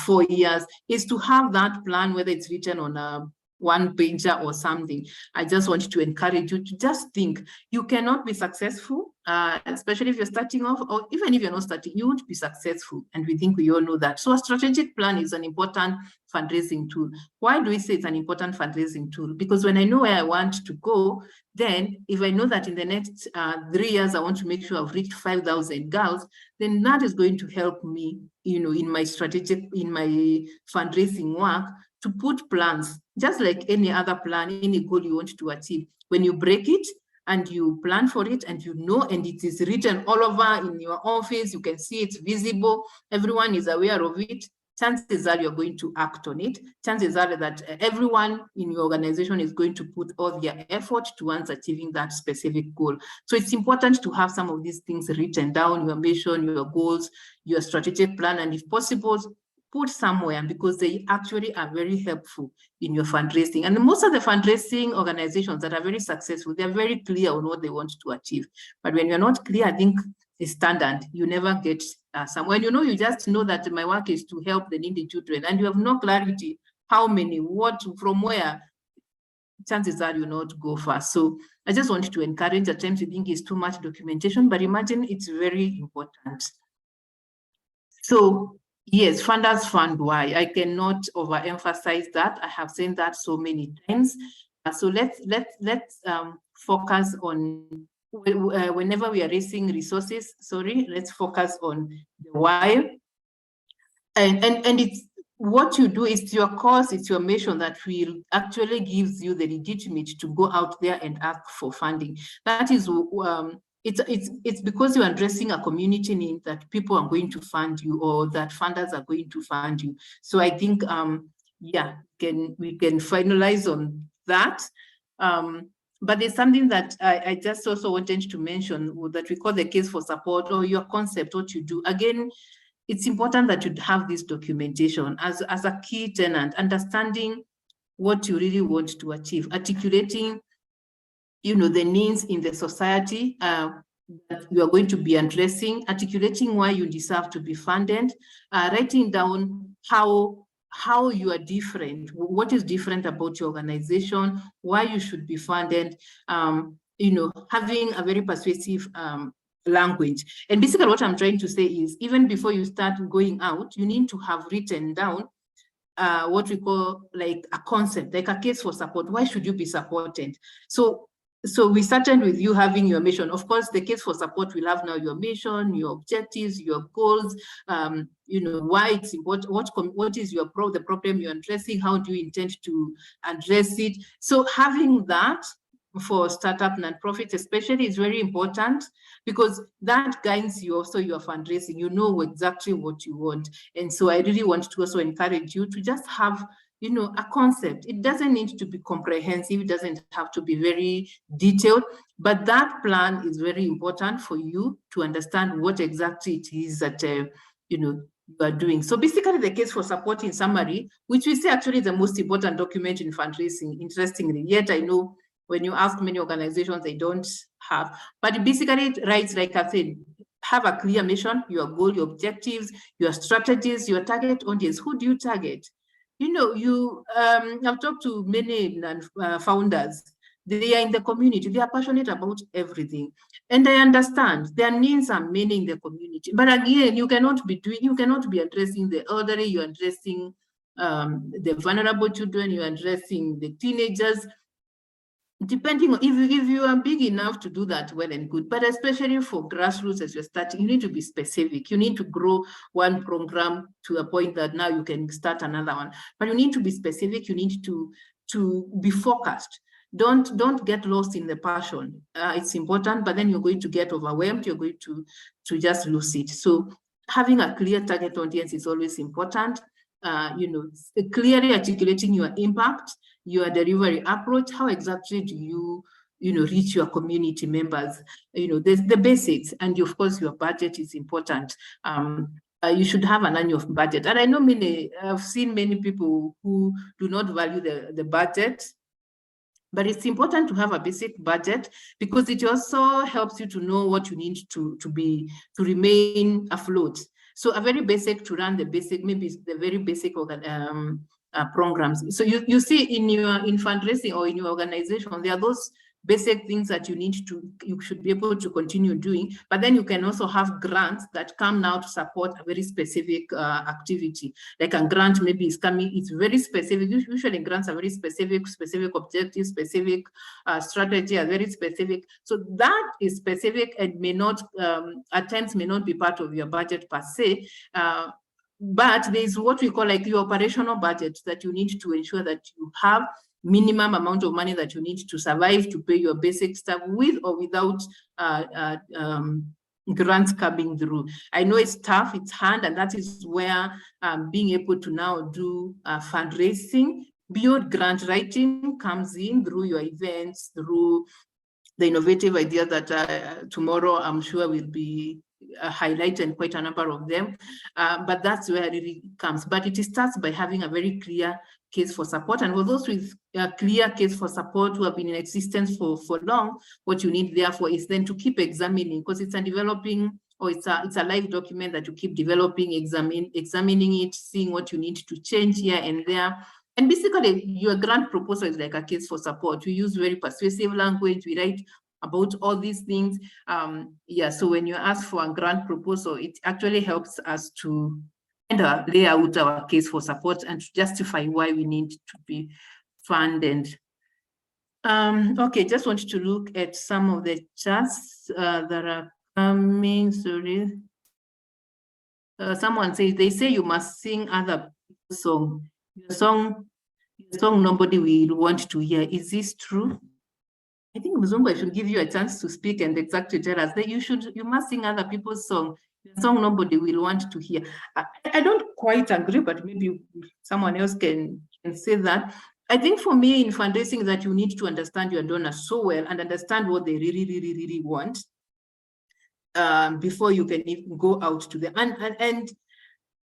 Speaker 1: 4 years is to have that plan, whether it's written on a one-pager or something. I just want to encourage you to just think. You cannot be successful, especially if you're starting off, or even if you're not starting, you won't be successful. And we think we all know that. So a strategic plan is an important fundraising tool. Why do we say it's an important fundraising tool? Because when I know where I want to go, then if I know that in the next 3 years, I want to make sure I've reached 5,000 girls, then that is going to help me, in my fundraising work, to put plans, just like any other plan, any goal you want to achieve. When you break it and you plan for it and and it is written all over in your office, you can see it's visible, everyone is aware of it, chances are you're going to act on it. Chances are that everyone in your organization is going to put all their effort towards achieving that specific goal. So it's important to have some of these things written down, your mission, your goals, your strategic plan, and if possible, put somewhere, because they actually are very helpful in your fundraising. And most of the fundraising organizations that are very successful, they're very clear on what they want to achieve. But when you're not clear, I think it's standard. You never get somewhere. You just know that my work is to help the needy children, and you have no clarity how many, what, from where, chances are you not go far. So I just wanted to encourage. At times you think it's too much documentation, but imagine it's very important. So yes, funders fund why. I cannot overemphasize that. I have said that so many times. So let's focus on, whenever we are raising resources, let's focus on the why. And it's what you do, is your cause, it's your mission that will actually gives you the legitimate to go out there and ask for funding. That is it's because you're addressing a community need that people are going to fund you, or that funders are going to fund you. So I think, yeah, we can finalize on that. But there's something that I just also wanted to mention, that we call the case for support, or your concept, what you do. Again, it's important that you have this documentation as a key tenant, understanding what you really want to achieve, articulating the needs in the society that you are going to be addressing, articulating why you deserve to be funded, writing down how you are different, what is different about your organization, why you should be funded, having a very persuasive language. And basically what I'm trying to say is, even before you start going out, you need to have written down what we call like a concept, like a case for support. Why should you be supported? So we started with you having your mission. Of course, the case for support will have now your mission, your objectives, your goals, why it's important, what is the problem you're addressing, how do you intend to address it. So having that for startup nonprofits especially is very important, because that guides you also your fundraising. You know exactly what you want. And so I really want to also encourage you to just have a concept. It doesn't need to be comprehensive. It doesn't have to be very detailed, but that plan is very important for you to understand what exactly it is that, you are doing. So basically the case for support, in summary, which we say actually is the most important document in fundraising, interestingly, yet I know when you ask many organizations, they don't have, but basically it writes, like I said, have a clear mission, your goal, your objectives, your strategies, your target audience. Who do you target? I've talked to many founders, They are in the community. They are passionate about everything. And I understand their needs are many in the community. But again, you cannot be addressing the elderly, you're addressing the vulnerable children, you're addressing the teenagers. Depending on if you are big enough to do that, well and good, but especially for grassroots as you're starting, you need to be specific. You need to grow one program to a point that now you can start another one, but you need to be specific. You need to be focused. Don't get lost in the passion. It's important, but then you're going to get overwhelmed. You're going to just lose it. So having a clear target audience is always important. Clearly articulating your impact, your delivery approach, how exactly do you reach your community members, the basics, and of course your budget is important. You should have an annual budget, and I know I've seen many people who do not value the budget, but it's important to have a basic budget because it also helps you to know what you need to remain afloat. So a very basic to run the basic, maybe the very basic programs. So you see in fundraising or in your organization, there are those basic things that you should be able to continue doing, but then you can also have grants that come now to support a very specific activity. Like a grant maybe is coming, it's very specific. Usually grants are very specific objectives, specific strategy are very specific. So that is specific and may not, at times may not be part of your budget per se, but there's what we call like your operational budget that you need to ensure that you have minimum amount of money that you need to survive, to pay your basic stuff with or without grants coming through. I know it's tough, it's hard, and that is where being able to now do fundraising beyond grant writing comes in through your events, through the innovative idea that tomorrow I'm sure will be highlighted, quite a number of them, but that's where it really comes. But it starts by having a very clear case for support, and for those with a clear case for support who have been in existence for long, what you need therefore is then to keep examining, because it's a developing, or it's a live document that you keep developing, examining it, seeing what you need to change here and there. And basically, your grant proposal is like a case for support. We use very persuasive language. We write about all these things. So when you ask for a grant proposal, it actually helps us to lay out our case for support and to justify why we need to be funded. Okay, just wanted to look at some of the charts that are coming. Sorry. Someone says, they say you must sing other people's song. Your song nobody will want to hear. Is this true? I think Mzungu, I should give you a chance to speak and exactly tell us that you must sing other people's song. Your song nobody will want to hear. I don't quite agree, but maybe someone else can say that. I think for me in fundraising that you need to understand your donors so well and understand what they really want before you can even go out to them. And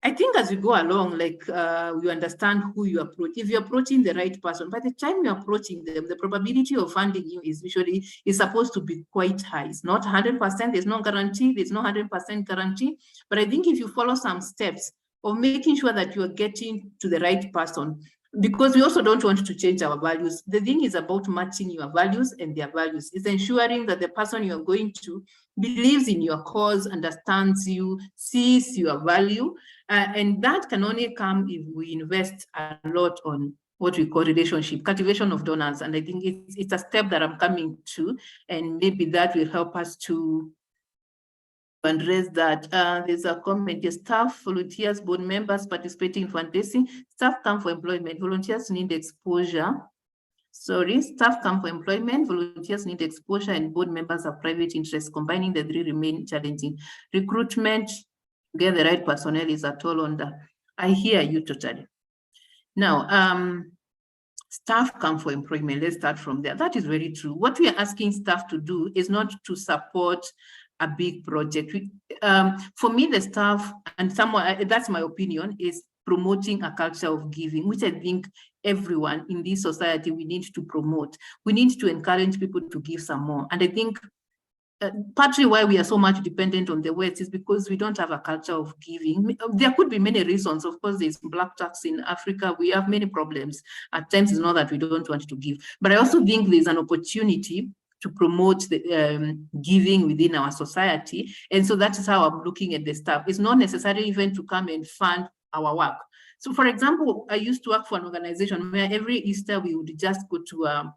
Speaker 1: I think as you go along, like you understand who you approach. If you're approaching the right person, by the time you're approaching them, the probability of funding you is supposed to be quite high. It's not 100%, there's no guarantee, there's no 100% guarantee. But I think if you follow some steps of making sure that you're getting to the right person, because we also don't want to change our values. The thing is about matching your values and their values. It's ensuring that the person you're going to believes in your cause, understands you, sees your value. And that can only come if we invest a lot on what we call relationship, cultivation of donors. And I think it's a step that I'm coming to, and maybe that will help us to address that. There's a comment, the staff, volunteers, board members participating in fundraising. Staff come for employment, volunteers need exposure. Sorry, staff come for employment, volunteers need exposure, and board members have private interests. Combining the three remain challenging. Recruitment, get the right personnel is a tall order. I hear you totally. Now, staff come for employment. Let's start from there. That is very true. What we are asking staff to do is not to support a big project. For me, the staff, and someone, that's my opinion, is promoting a culture of giving, which I think everyone in this society, we need to promote. We need to encourage people to give some more. And I think partly why we are so much dependent on the West is because we don't have a culture of giving. There could be many reasons. Of course, there's black tax in Africa. We have many problems. At times, it's not that we don't want to give. But I also think there's an opportunity to promote the giving within our society. And so that is how I'm looking at the stuff. It's not necessarily even to come and fund our work. So for example, I used to work for an organization where every Easter we would just go to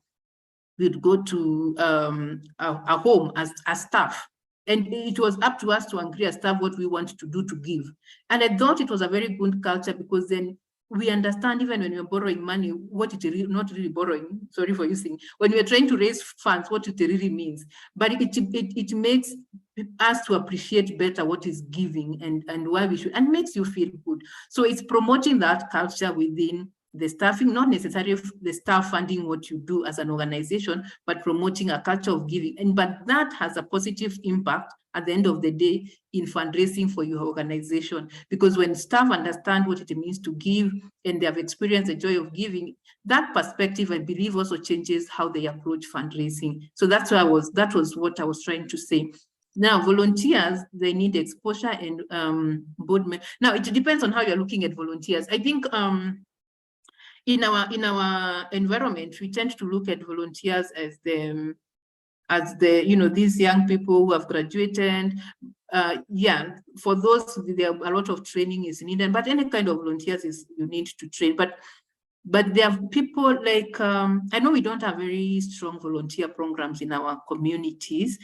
Speaker 1: we'd go to a home as staff. And it was up to us to agree as staff what we want to do to give. And I thought it was a very good culture, because then we understand, even when you're borrowing money, what it really, not really borrowing, sorry for using, when we're trying to raise funds, what it really means. But it makes us to appreciate better what is giving and why we should, and makes you feel good. So it's promoting that culture within the staffing, not necessarily the staff funding what you do as an organization, but promoting a culture of giving. But that has a positive impact at the end of the day in fundraising for your organization, because when staff understand what it means to give and they have experienced the joy of giving, that perspective, I believe, also changes how they approach fundraising. So that was what I was trying to say. Now, volunteers, they need exposure and board members. Now, it depends on how you're looking at volunteers. I think in our environment, we tend to look at volunteers as these young people who have graduated. Yeah, for those, there are a lot of training is needed, but any kind of volunteers you need to train. But there are people like, I know we don't have very strong volunteer programs in our communities,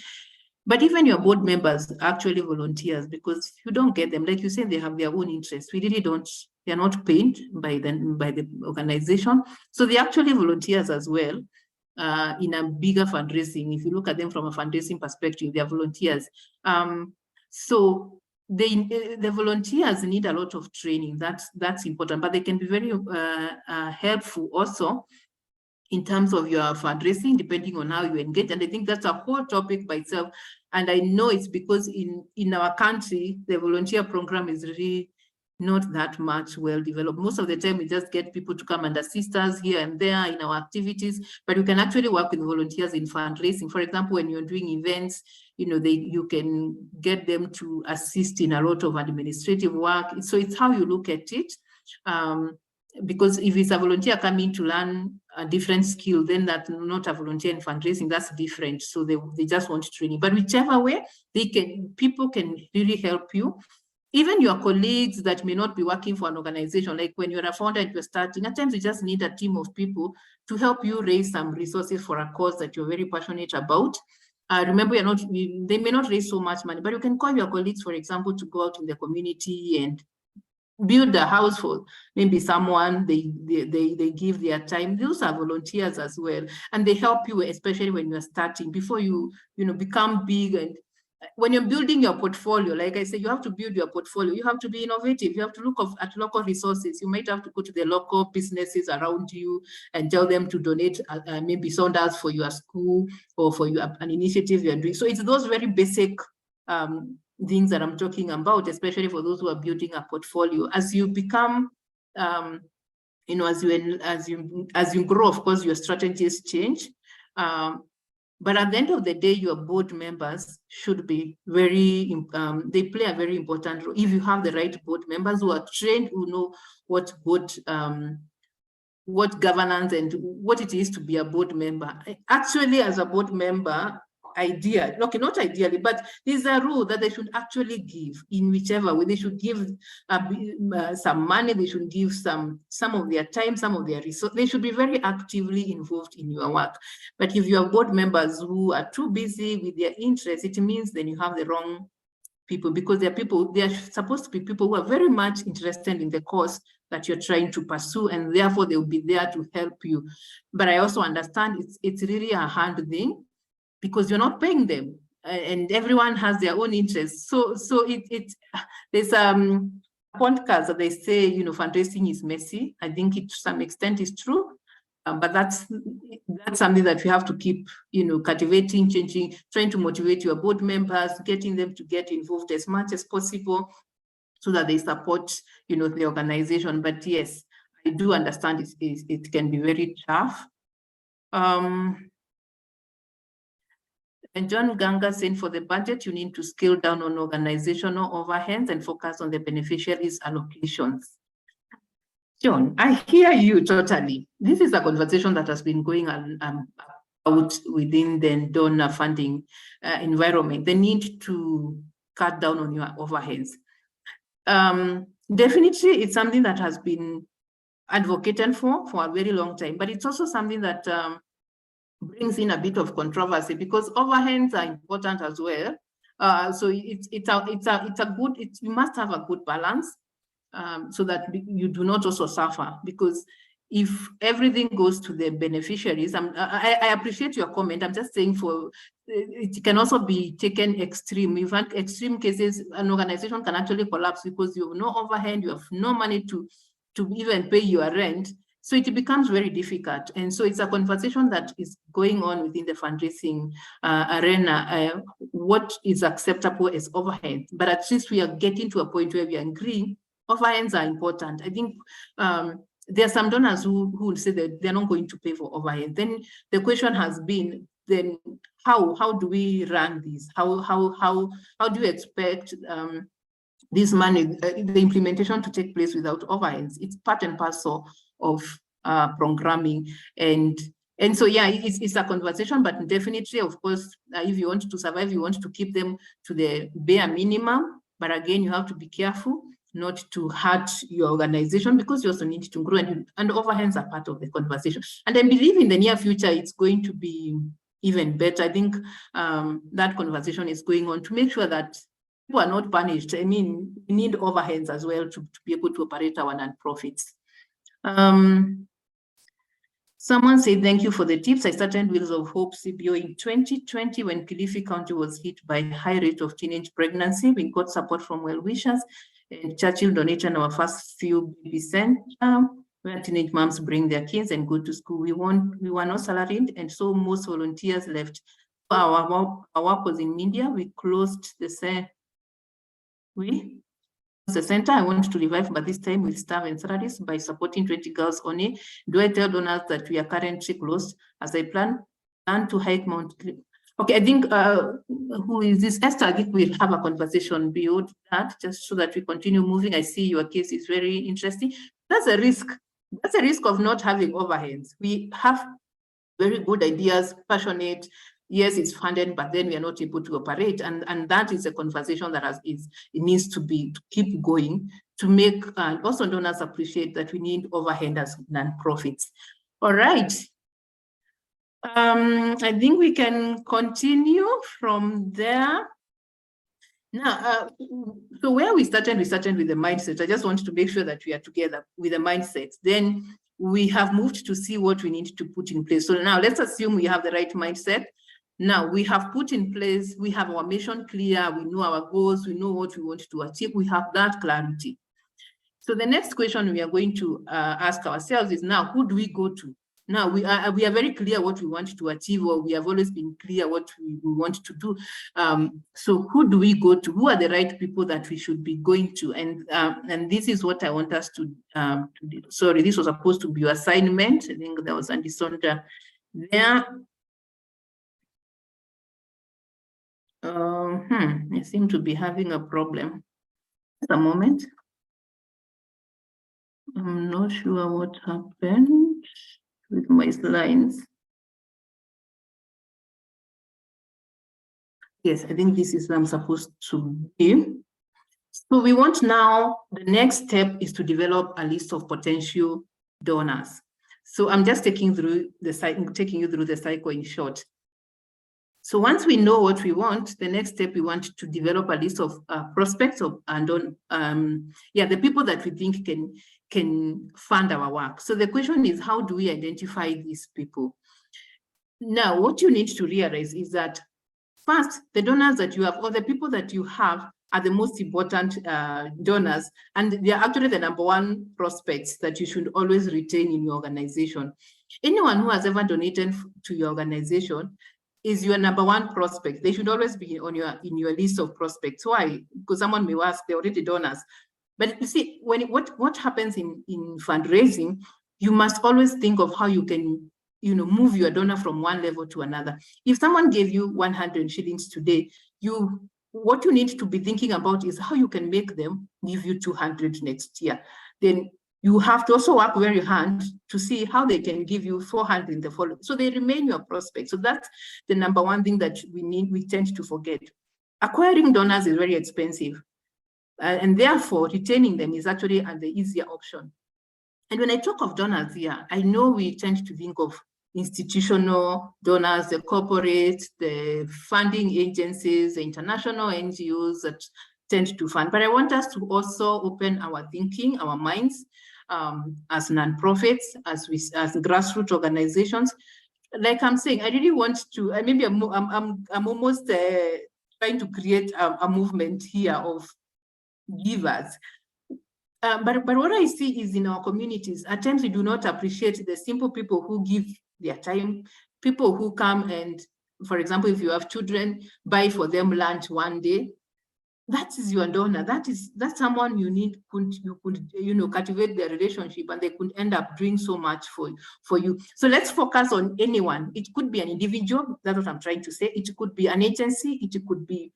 Speaker 1: but even your board members are actually volunteers, because you don't get them. Like you said, they have their own interests. We really don't, they're not paid by the organization. So they're actually volunteers as well. In a bigger fundraising, if you look at them from a fundraising perspective, they're volunteers. So the volunteers need a lot of training. That's important, but they can be very helpful also in terms of your fundraising, depending on how you engage. And I think that's a whole topic by itself. And I know it's because in our country, the volunteer program is really not that much well developed. Most of the time, we just get people to come and assist us here and there in our activities, but you can actually work with volunteers in fundraising. For example, when you're doing events, you can get them to assist in a lot of administrative work. So it's how you look at it. Because if it's a volunteer coming to learn a different skill, then that's not a volunteer in fundraising, that's different. So they just want training. But whichever way, people can really help you. Even your colleagues that may not be working for an organization, like when you're a founder and you're starting, at times you just need a team of people to help you raise some resources for a cause that you're very passionate about. Remember, they may not raise so much money, but you can call your colleagues, for example, to go out in the community and build a house for maybe someone. They give their time. Those are volunteers as well, and they help you, especially when you're starting, before you become big. And when you're building your portfolio, like I said, you have to build your portfolio. You have to be innovative. You have to look at local resources. You might have to go to the local businesses around you and tell them to donate maybe $100 for your school or for an initiative you're doing. So it's those very basic things that I'm talking about, especially for those who are building a portfolio. As you become, as you grow, of course, your strategies change. But at the end of the day, your board members should be they play a very important role. If you have the right board members who are trained, who know what governance and what it is to be a board member. Actually, as a board member, not ideally, but there's a rule that they should actually give in whichever way. They should give some money, they should give some of their time, some of their resources. They should be very actively involved in your work. But if you have board members who are too busy with their interests, it means then you have the wrong people, because they are supposed to be people who are very much interested in the cause that you're trying to pursue, and therefore they will be there to help you. But I also understand it's really a hard thing, because you're not paying them, and everyone has their own interests. So there's a podcast that they say, fundraising is messy. I think it to some extent is true, but that's something that we have to keep, cultivating, changing, trying to motivate your board members, getting them to get involved as much as possible, so that they support, the organization. But yes, I do understand it can be very tough. And John Ganga saying for the budget, you need to scale down on organizational overheads and focus on the beneficiaries' allocations. John, I hear you totally. This is a conversation that has been going on out within the donor funding environment. The need to cut down on your overheads. Definitely, it's something that has been advocated for a very long time, but it's also something that brings in a bit of controversy because overheads are important as well. So you must have a good balance so that you do not also suffer, because if everything goes to the beneficiaries, I appreciate your comment. I'm just saying it can also be taken extreme. We've had extreme cases, an organization can actually collapse because you have no overhead, you have no money to even pay your rent. So it becomes very difficult. And so it's a conversation that is going on within the fundraising arena. What is acceptable as overhead? But at least we are getting to a point where we are agreeing overheads are important. I think there are some donors who will say that they're not going to pay for overhead. Then the question has been, then how do we run this? How do you expect this money, the implementation to take place without overheads? It's part and parcel of programming. And so, yeah, it's a conversation, but definitely, of course, if you want to survive, you want to keep them to the bare minimum. But again, you have to be careful not to hurt your organization, because you also need to grow, and overheads are part of the conversation. And I believe in the near future, it's going to be even better. I think that conversation is going on to make sure that people are not punished. I mean, we need overheads as well to be able to operate our non-profits. Someone said, thank you for the tips. I started Wheels of Hope CBO in 2020 when Kilifi County was hit by a high rate of teenage pregnancy. We got support from well-wishers, and Churchill donated our first few baby center where teenage moms bring their kids and go to school. We were not salaried, and so most volunteers left. Our work was in media. We closed the center. I want to revive, but this time with staff and salaries by supporting 20 girls only. Do I tell donors that we are currently closed as I plan to hike Mount? Okay, I think, who is this? Esther, I think we'll have a conversation beyond that, just so that we continue moving. I see your case is very interesting. That's a risk. That's a risk of not having overheads. We have very good ideas, passionate. Yes, it's funded, but then we are not able to operate. And that is a conversation that it needs to keep going to make also donors appreciate that we need overhead as non-profits. All right. I think we can continue from there. Now, so where we started with the mindset. I just want to make sure that we are together with the mindset. Then we have moved to see what we need to put in place. So now let's assume we have the right mindset. Now we have put in place, we have our mission clear, we know our goals, we know what we want to achieve, we have that clarity. So the next question we are going to ask ourselves is, now, who do we go to? Now we are very clear what we want to achieve, or we have always been clear what we want to do. So who do we go to? Who are the right people that we should be going to? And this is what I want us to do. Sorry, this was supposed to be your assignment. I think there was Andy Sonda there. I seem to be having a problem. Just a moment. I'm not sure what happened with my slides. Yes, I think this is where I'm supposed to be. So we want now, the next step is to develop a list of potential donors. So I'm just taking you through the cycle in short. So once we know what we want, the next step, we want to develop a list of prospects the people that we think can fund our work. So the question is, how do we identify these people? Now, what you need to realize is that first, the donors that you have, or the people that you have, are the most important donors, and they are actually the number one prospects that you should always retain in your organization. Anyone who has ever donated to your organization is your number one prospect. They should always be in your list of prospects. Why? Because someone may ask, they're already donors. But you see, what happens in fundraising, you must always think of how you can move your donor from one level to another. If someone gave you 100 shillings today, what you need to be thinking about is how you can make them give you 200 next year. Then you have to also work very hard to see how they can give you 400 in the following. So they remain your prospects. So that's the number one thing that we tend to forget. Acquiring donors is very expensive. And therefore, retaining them is actually the easier option. And when I talk of donors here, I know we tend to think of institutional donors, the corporate, the funding agencies, the international NGOs that tend to fund. But I want us to also open our thinking, our minds, as nonprofits, as grassroots organizations. Like I'm saying, I really want to. Maybe I'm almost trying to create a movement here of givers. But what I see is in our communities, at times we do not appreciate the simple people who give their time, people who come and, for example, if you have children, buy for them lunch one day. That is your donor. That's someone you could cultivate their relationship, and they could end up doing so much for you. So let's focus on anyone. It could be an individual. That's what I'm trying to say. It could be an agency. It could be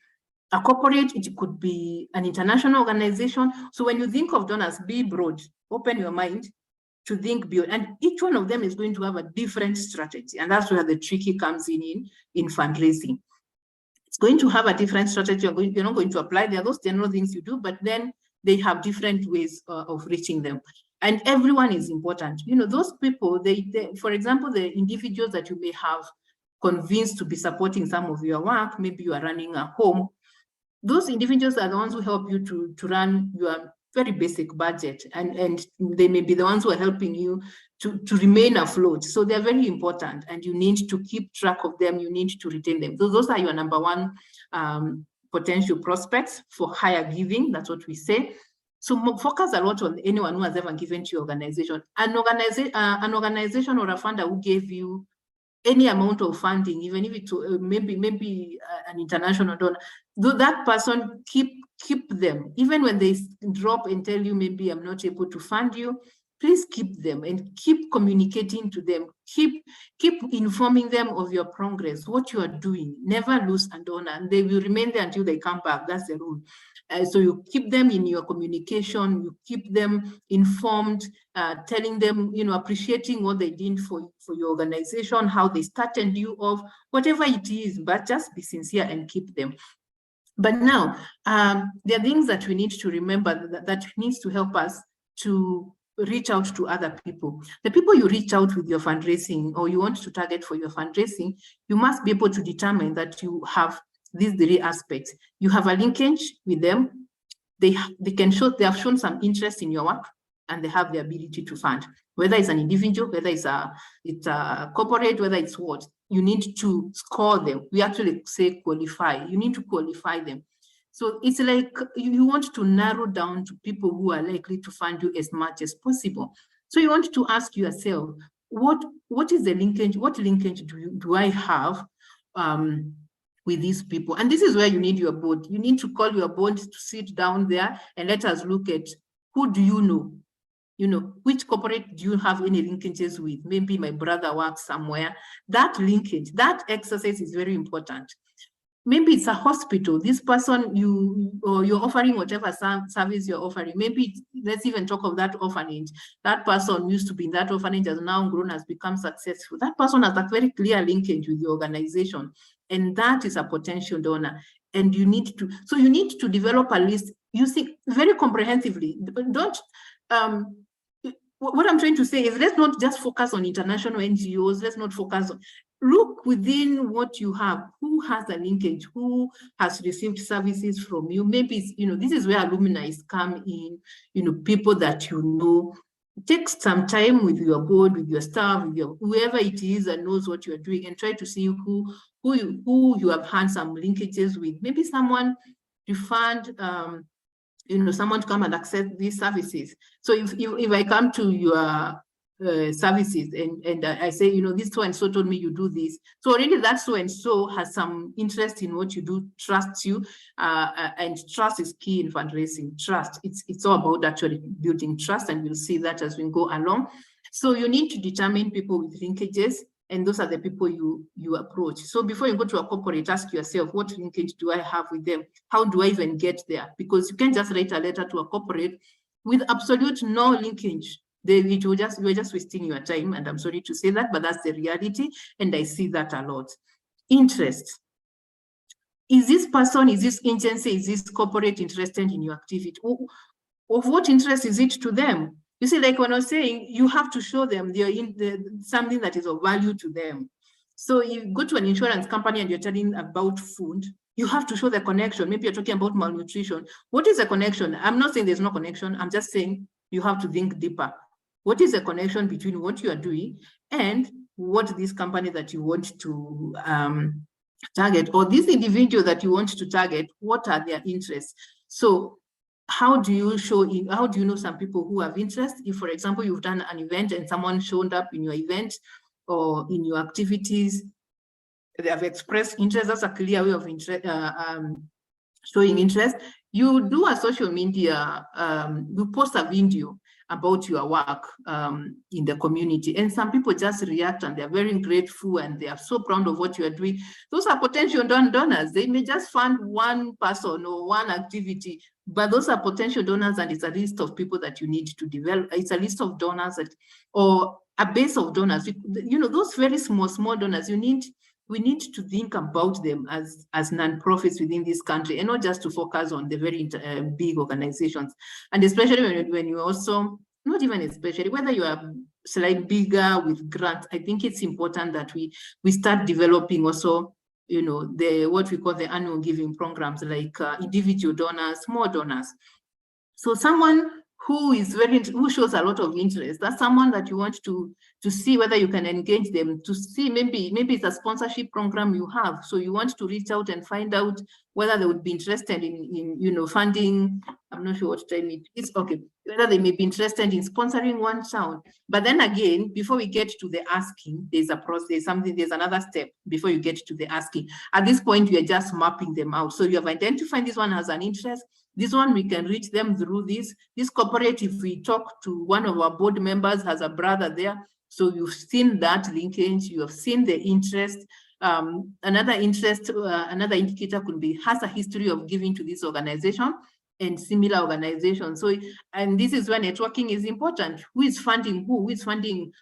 Speaker 1: a corporate, it could be an international organization. So when you think of donors, be broad, open your mind to think beyond. And each one of them is going to have a different strategy. And that's where the tricky comes in fundraising. It's going to have a different strategy. You're not going to apply. There are those general things you do, but then they have different ways of reaching them. And everyone is important. Those people, for example, the individuals that you may have convinced to be supporting some of your work, maybe you are running a home, those individuals are the ones who help you to run your very basic budget, and they may be the ones who are helping you to remain afloat. So they're very important, and you need to keep track of them. You need to retain them. So those are your number one potential prospects for higher giving. That's what we say. So focus a lot on anyone who has ever given to your organization. An organization or a funder who gave you any amount of funding, even if it's maybe an international donor, that person, keep them. Even when they drop and tell you, maybe I'm not able to fund you, please keep them and keep communicating to them. Keep informing them of your progress, what you are doing. Never lose a donor, and they will remain there until they come back. That's the rule. So you keep them in your communication, you keep them informed, telling them, appreciating what they did for your organization, how they started you off, whatever it is, but just be sincere and keep them. But now, there are things that we need to remember that needs to help us to reach out to other people. The people you reach out with your fundraising, or you want to target for your fundraising, you must be able to determine that you have these three aspects. You have a linkage with them. They have shown some interest in your work, and they have the ability to fund. Whether it's an individual, whether it's a corporate, whether it's what, you need to score them. We actually say qualify. You need to qualify them. So it's like you want to narrow down to people who are likely to fund you as much as possible. So you want to ask yourself, what is the linkage? What linkage do I have with these people? And this is where you need your board. You need to call your board to sit down there and let us look at who do you know? Which corporate do you have any linkages with? Maybe my brother works somewhere. That linkage, that exercise is very important. Maybe it's a hospital. This person, you're offering whatever service you're offering. Maybe let's even talk of that orphanage. That person used to be in that orphanage, has now grown, has become successful. That person has a very clear linkage with the organization, and that is a potential donor. And you need to develop a list using very comprehensively. Don't what I'm trying to say is, let's not just focus on international NGOs. Let's not focus on, look within what you have. Who has a linkage? Who has received services from you? Maybe it's, this is where alumni come in, people that Take some time with your board, with your staff, with whoever it is that knows what you're doing, and try to see who you have had some linkages with. Maybe someone you fund, someone to come and access these services. So if I come to your services and I say, this so and so told me you do this, so already that so and so has some interest in what you do, trusts you, and trust is key in fundraising. Trust, it's all about actually building trust, and we'll see that as we go along. So you need to determine people with linkages. And those are the people you approach. So before you go to a corporate, ask yourself, what linkage do I have with them? How do I even get there? Because you can't just write a letter to a corporate with absolute no linkage. You're just wasting your time. And I'm sorry to say that, but that's the reality. And I see that a lot. Interest. Is this person, is this agency, is this corporate interested in your activity? Of what interest is it to them? You see, like when I was saying, you have to show them something that is of value to them. So you go to an insurance company and you're telling about food, you have to show the connection. Maybe you're talking about malnutrition. What is the connection? I'm not saying there's no connection. I'm just saying you have to think deeper. What is the connection between what you are doing and what this company that you want to target, or this individual that you want to target, what are their interests? So how do you know some people who have interest? If, for example, you've done an event and someone showed up in your event or in your activities, they have expressed interest, that's a clear way of showing interest. You do a social media, you post a video about your work in the community, and some people just react and they're very grateful and they are so proud of what you are doing. Those are potential donors. They may just fund one person or one activity, but those are potential donors, and it's a list of people that you need to develop. It's a list of donors or a base of donors. You know, those very small donors, we need to think about them as non-profits within this country, and not just to focus on the very big organizations. And especially when you also, not even especially, whether you are slightly bigger with grants, I think it's important that we start developing also, you know, what we call the annual giving programs, like individual donors, small donors. So someone who shows a lot of interest, that's someone that you want to see whether you can engage them, to see maybe it's a sponsorship program you have. So you want to reach out and find out whether they would be interested in you know, funding. I'm not sure what time it is. Okay, whether they may be interested in sponsoring one child. But then again, before we get to the asking, there's a process, there's another step before you get to the asking. At this point, you are just mapping them out. So you have identified this one has an interest. This one, we can reach them through this corporate. If we talk to one of our board members, has a brother there. So you've seen that linkage, you have seen the interest. Another indicator could be, has a history of giving to this organization and similar organizations. So, and this is where networking is important. Who is funding who? Who is funding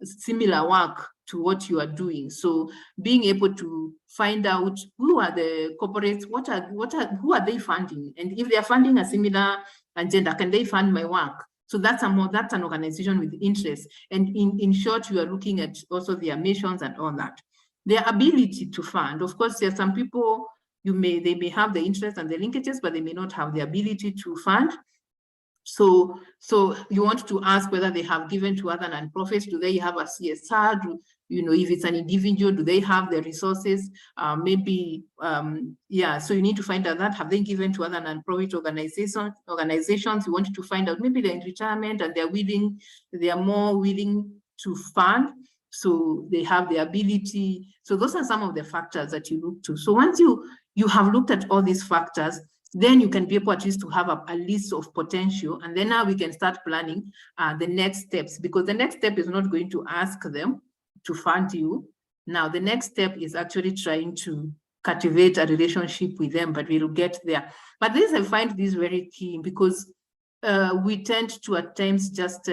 Speaker 1: similar work to what you are doing? So being able to find out who are the corporates, who are they funding, and if they are funding a similar agenda, can they fund my work? So that's an organization with interest. And in short, you are looking at also their missions and all that. Their ability to fund. Of course, there are some people they may have the interest and the linkages, but they may not have the ability to fund. So you want to ask whether they have given to other nonprofits. Do they have a CSR? You know, if it's an individual, do they have the resources? Yeah, so you need to find out that. Have they given to other nonprofit organizations? You want to find out, maybe they're in retirement and they are more willing to fund. So they have the ability. So those are some of the factors that you look to. So once you have looked at all these factors, then you can be able at least to have a list of potential. And then now we can start planning the next steps, because the next step is not going to ask them to fund you. Now, the next step is actually trying to cultivate a relationship with them, but we'll get there. But this, I find this very key, because we tend to at times just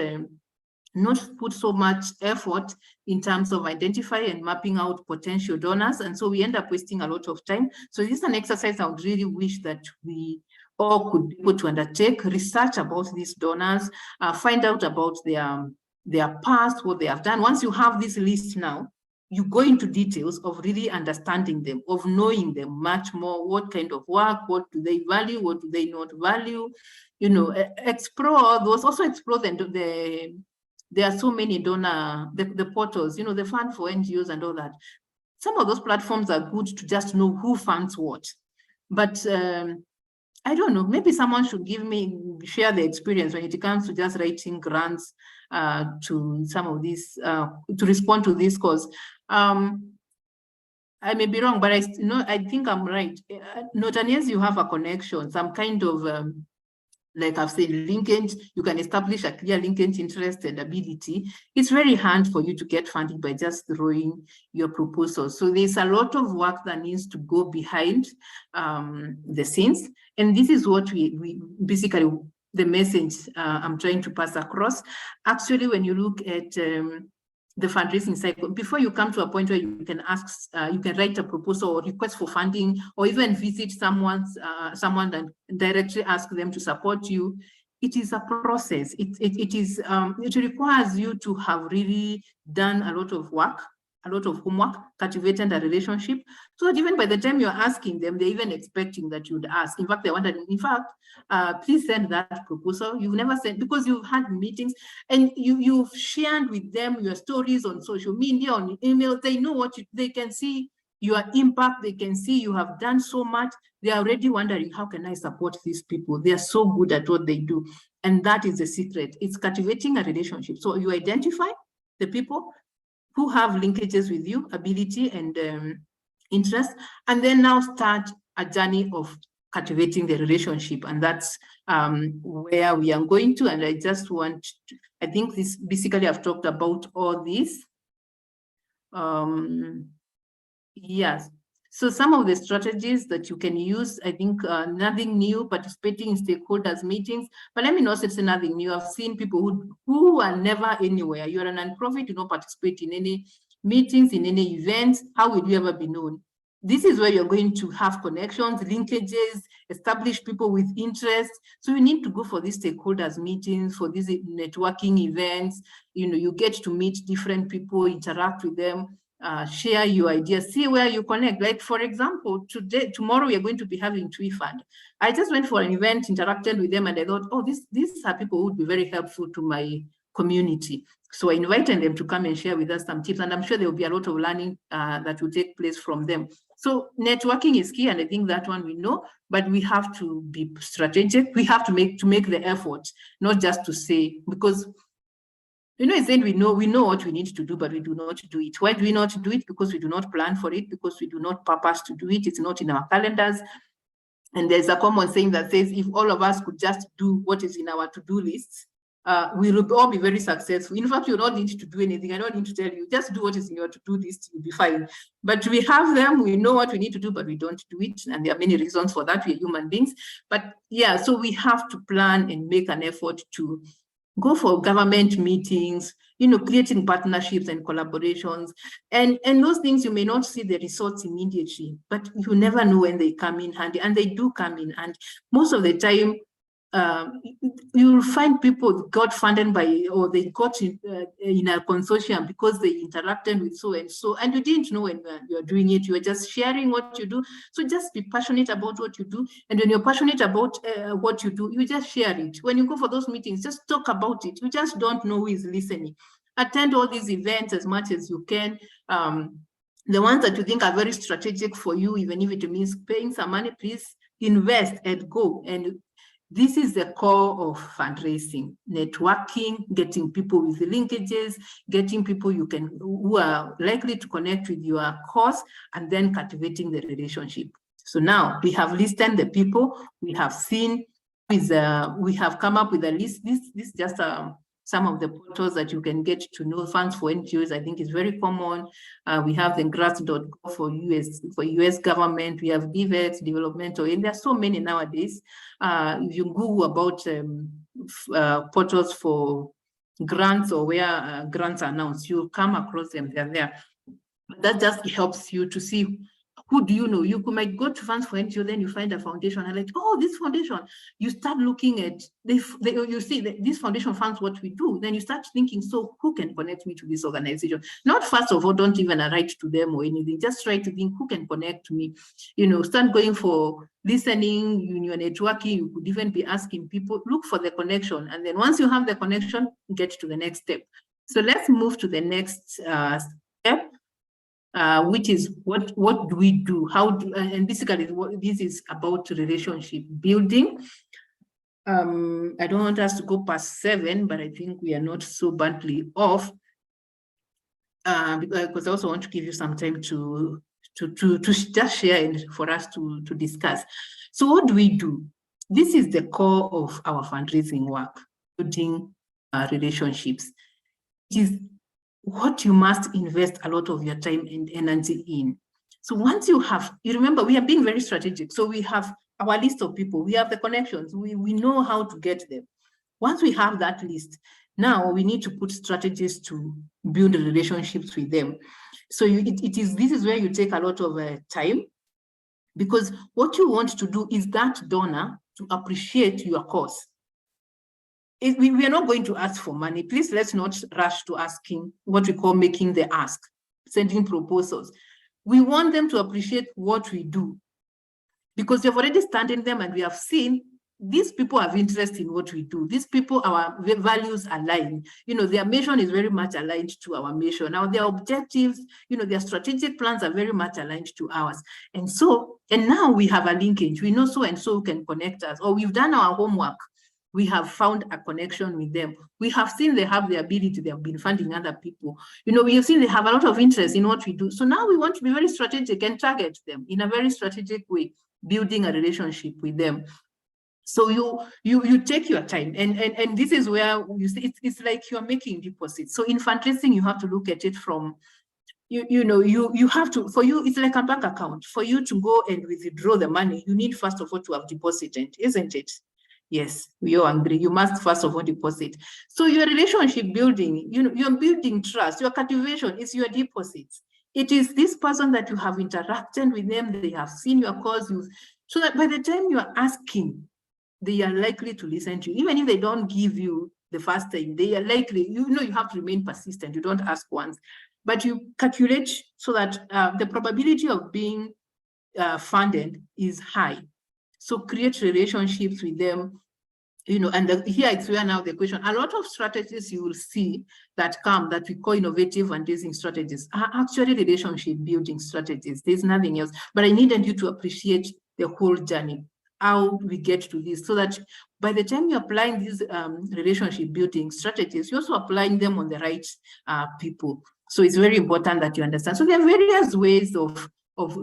Speaker 1: not put so much effort in terms of identifying and mapping out potential donors. And so we end up wasting a lot of time. So this is an exercise I would really wish that we all could be able to undertake, research about these donors, find out about their past, what they have done. Once you have this list now, you go into details of really understanding them, of knowing them much more. What kind of work, what do they value, what do they not value? You know, explore those, also explore there are so many donor, the portals, you know, the fund for NGOs and all that. Some of those platforms are good to just know who funds what. But I don't know, maybe someone should share the experience when it comes to just writing grants to some of these, to respond to this cause. I may be wrong, but I think I'm right. Not unless you have a connection, some kind of like I've said, linkage, you can establish a clear linkage, interest, and ability. It's very hard for you to get funding by just throwing your proposal. So there's a lot of work that needs to go behind the scenes. And this is what we basically, the message I'm trying to pass across. Actually, when you look at the fundraising cycle, before you come to a point where you can ask, you can write a proposal or request for funding, or even visit someone and directly ask them to support you, it is a process. It requires you to have really done a lot of work, a lot of homework, cultivated a relationship, so that even by the time you're asking them, they're even expecting that you'd ask. In fact, they're wondering, in fact, please send that proposal. You've never sent, because you've had meetings and you've shared with them your stories on social media, on email. They know what they can see your impact. They can see you have done so much. They're already wondering, how can I support these people? They are so good at what they do. And that is the secret. It's cultivating a relationship. So you identify the people who have linkages with you, ability and interest, and then now start a journey of cultivating the relationship. And that's where we are going to. And I just want to, I think this basically I've talked about all this. Yes. So some of the strategies that you can use, I think nothing new, participating in stakeholders meetings, but let me not say nothing new. I've seen people who are never anywhere. You're a nonprofit, you don't participate in any meetings, in any events. How will you ever be known? This is where you're going to have connections, linkages, establish people with interest. So you need to go for these stakeholders meetings, for these networking events. You know, you get to meet different people, interact with them. Share your ideas, see where you connect. Like, for example, tomorrow we are going to be having TWI Fund. I just went for an event, interacted with them, and I thought, oh, these are people who would be very helpful to my community. So I invited them to come and share with us some tips, and I'm sure there will be a lot of learning that will take place from them. So networking is key, and I think that one we know, but we have to be strategic. We have to make the effort, not just to say, because you know, it's then we know what we need to do, but we do not do it. Why do we not do it? Because we do not plan for it, because we do not purpose to do it. It's not in our calendars. And there's a common saying that says, if all of us could just do what is in our to-do lists, we will all be very successful. In fact, you don't need to do anything. I don't need to tell you, just do what is in your to-do list, you'll be fine. But we have them, we know what we need to do, but we don't do it. And there are many reasons for that. We're human beings. But yeah, so we have to plan and make an effort to go for government meetings, you know, creating partnerships and collaborations. And those things, you may not see the results immediately, but you never know when they come in handy, and they do come in. And most of the time, you'll find people got funded by, or they got in a consortium because they interacted with so and so, and you didn't know when you're doing it. You were just sharing what you do. So just be passionate about what you do, and when you're passionate about what you do, you just share it. When you go for those meetings, just talk about it. You just don't know who is listening. Attend all these events as much as you can. The ones that you think are very strategic for you, even if it means paying some money, please invest and go. And this is the core of fundraising: networking, getting people with linkages, getting people who are likely to connect with your cause, and then cultivating the relationship. So now we have listed the people, we have seen, we have come up with a list. This just some of the portals that you can get to know funds for NGOs. I think is very common. We have the grants.gov for US government. We have DivX, developmental, and there are so many nowadays. If you Google about portals for grants, or where grants are announced, you'll come across them. They're there. But that just helps you to see, who do you know? You might go to funds for NGO, then you find a foundation and like, oh, this foundation. You start looking at, you see that this foundation funds what we do. Then you start thinking, so who can connect me to this organization? Not first of all, don't even write to them or anything. Just try to think, who can connect me? You know, start going for listening, your networking. You could even be asking people, look for the connection. And then once you have the connection, get to the next step. So let's move to the next step. Which is what do we do? How do, and basically this is about relationship building. I don't want us to go past 7, but I think we are not so badly off, because I also want to give you some time to just share and for us to discuss. So what do we do? This is the core of our fundraising work, building relationships. It is what you must invest a lot of your time and energy in. So once you remember, we are being very strategic. So we have our list of people, we have the connections, we know how to get them. Once we have that list, now we need to put strategies to build relationships with them. So this is where you take a lot of time, because what you want to do is that donor to appreciate your cause. We are not going to ask for money. Please, let's not rush to asking what we call making the ask, sending proposals. We want them to appreciate what we do, because we've already studied them and we have seen these people have interest in what we do. These people, our values align. Their mission is very much aligned to our mission. Now, their objectives, their strategic plans are very much aligned to ours. And now we have a linkage. We know so and so can connect us, or we've done our homework. We have found a connection with them. We have seen they have the ability, they have been funding other people. We have seen they have a lot of interest in what we do. So now we want to be very strategic and target them in a very strategic way, building a relationship with them. So you take your time, and this is where you see it's like you're making deposits. So in fundraising, you have to look at it from, you have to, for you, it's like a bank account. For you to go and withdraw the money, you need first of all to have deposited, isn't it? Yes, we all agree. You must first of all deposit. So your relationship building, you're building trust. Your cultivation is your deposits. It is this person that you have interacted with them, they have seen your cause, so that by the time you are asking, they are likely to listen to you. Even if they don't give you the first time, they are likely, you have to remain persistent. You don't ask once, but you calculate so that the probability of being funded is high. So create relationships with them, and here it's where now the question, a lot of strategies you will see that we call innovative fundraising strategies are actually relationship building strategies. There's nothing else, but I needed you to appreciate the whole journey, how we get to this, so that by the time you're applying these relationship building strategies, you're also applying them on the right people. So it's very important that you understand. So there are various ways of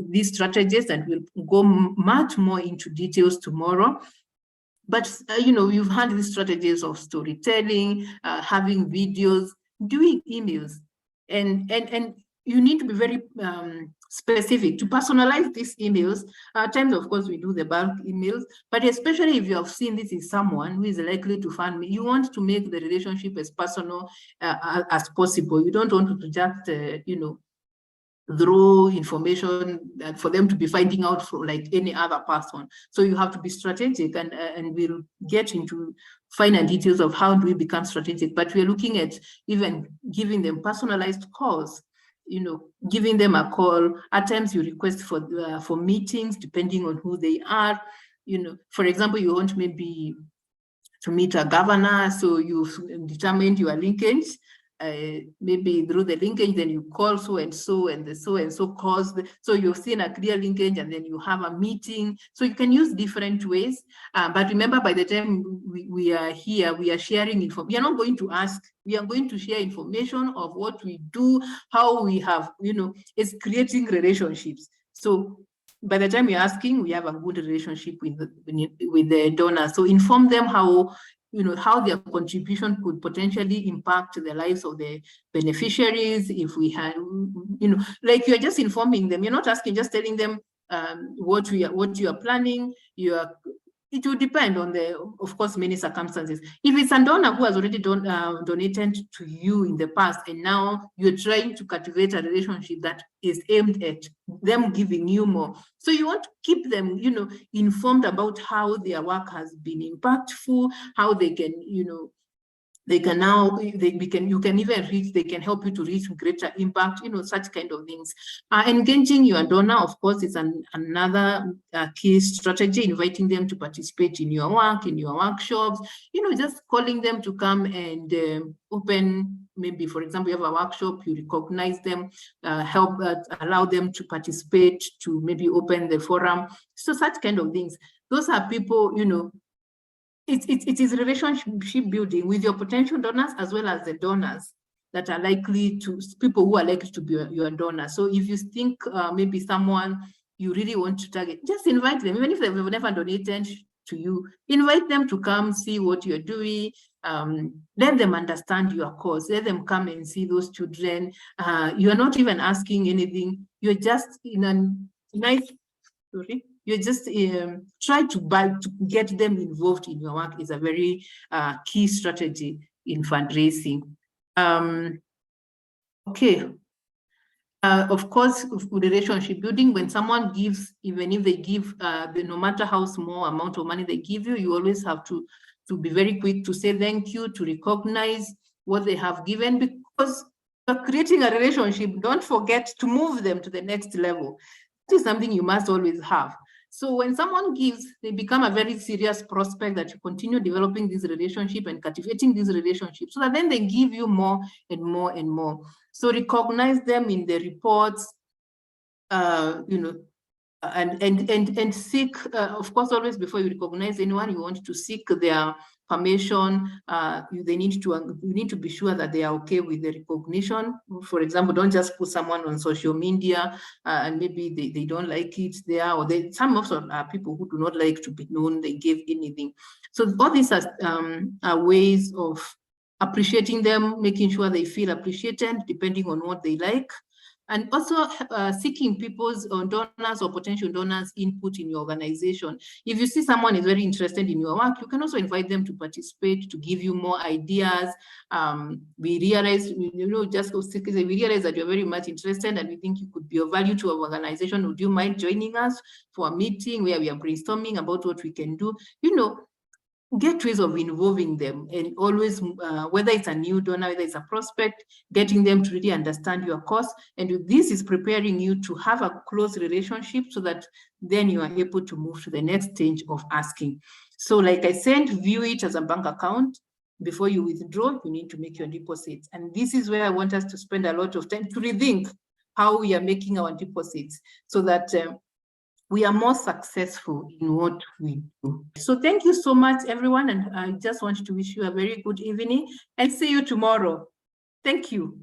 Speaker 1: these strategies, and we'll go much more into details tomorrow. But, you've had these strategies of storytelling, having videos, doing emails, and you need to be very specific to personalize these emails. At times, of course, we do the bulk emails, but especially if you have seen this is someone who is likely to fund me, you want to make the relationship as personal as possible. You don't want to just, throw information for them to be finding out from like any other person. So you have to be strategic, and we'll get into finer details of how do we become strategic, but we're looking at even giving them personalized calls, giving them a call. At times you request for meetings depending on who they are. For example, you want maybe to meet a governor, so you've determined your linkage. Maybe through the linkage, then you call so and so, and the so and so calls. So you've seen a clear linkage, and then you have a meeting. So you can use different ways. But remember, by the time we are here, we are sharing information. We are not going to ask. We are going to share information of what we do, how we have, it's creating relationships. So by the time you're asking, we have a good relationship with the donor. So inform them how their contribution could potentially impact the lives of the beneficiaries. If we had, like you're just informing them, you're not asking, just telling them what you are planning. It will depend on of course, many circumstances. If it's a donor who has already donated to you in the past, and now you're trying to cultivate a relationship that is aimed at them giving you more. So you want to keep them, informed about how their work has been impactful, how they can, they can now, you can even reach, they can help you to reach greater impact, such kind of things. Engaging your donor, of course, is another key strategy, inviting them to participate in your work, in your workshops, just calling them to come and open, maybe, for example, you have a workshop, you recognize them, allow them to participate, to maybe open the forum. So such kind of things. Those are people, it is relationship building with your potential donors as well as the donors that are likely to, people who are likely to be your donors. So if you think maybe someone you really want to target, just invite them, even if they've never donated to you. Invite them to come see what you're doing. Let them understand your cause. Let them come and see those children. You're not even asking anything. You're just in a nice, you just try to get them involved in your work is a very key strategy in fundraising. Okay. Of course, relationship building, when someone gives, even if they give, no matter how small amount of money they give you, you always have to be very quick to say thank you, to recognize what they have given, because you're creating a relationship. Don't forget to move them to the next level. This is something you must always have. So when someone gives, they become a very serious prospect that you continue developing this relationship and cultivating this relationship, so that then they give you more and more and more. So recognize them in the reports, you know, and seek, of course, always before you recognize anyone, you want to seek their permission. You need to be sure that they are okay with the recognition. For example, don't just put someone on social media and maybe they don't like it there, or some also are people who do not like to be known they gave anything. So all these are ways of appreciating them, making sure they feel appreciated depending on what they like. And also seeking people's donors or potential donors' input in your organization. If you see someone is very interested in your work, you can also invite them to participate, to give you more ideas. We realize, we realize that you're very much interested and we think you could be of value to our organization. Would you mind joining us for a meeting where we are brainstorming about what we can do? Get ways of involving them, and always, whether it's a new donor, whether it's a prospect, getting them to really understand your cause. And this is preparing you to have a close relationship so that then you are able to move to the next stage of asking. So like I said, view it as a bank account. Before you withdraw, you need to make your deposits. And this is where I want us to spend a lot of time to rethink how we are making our deposits so that we are more successful in what we do. So thank you so much, everyone. And I just want to wish you a very good evening and see you tomorrow. Thank you.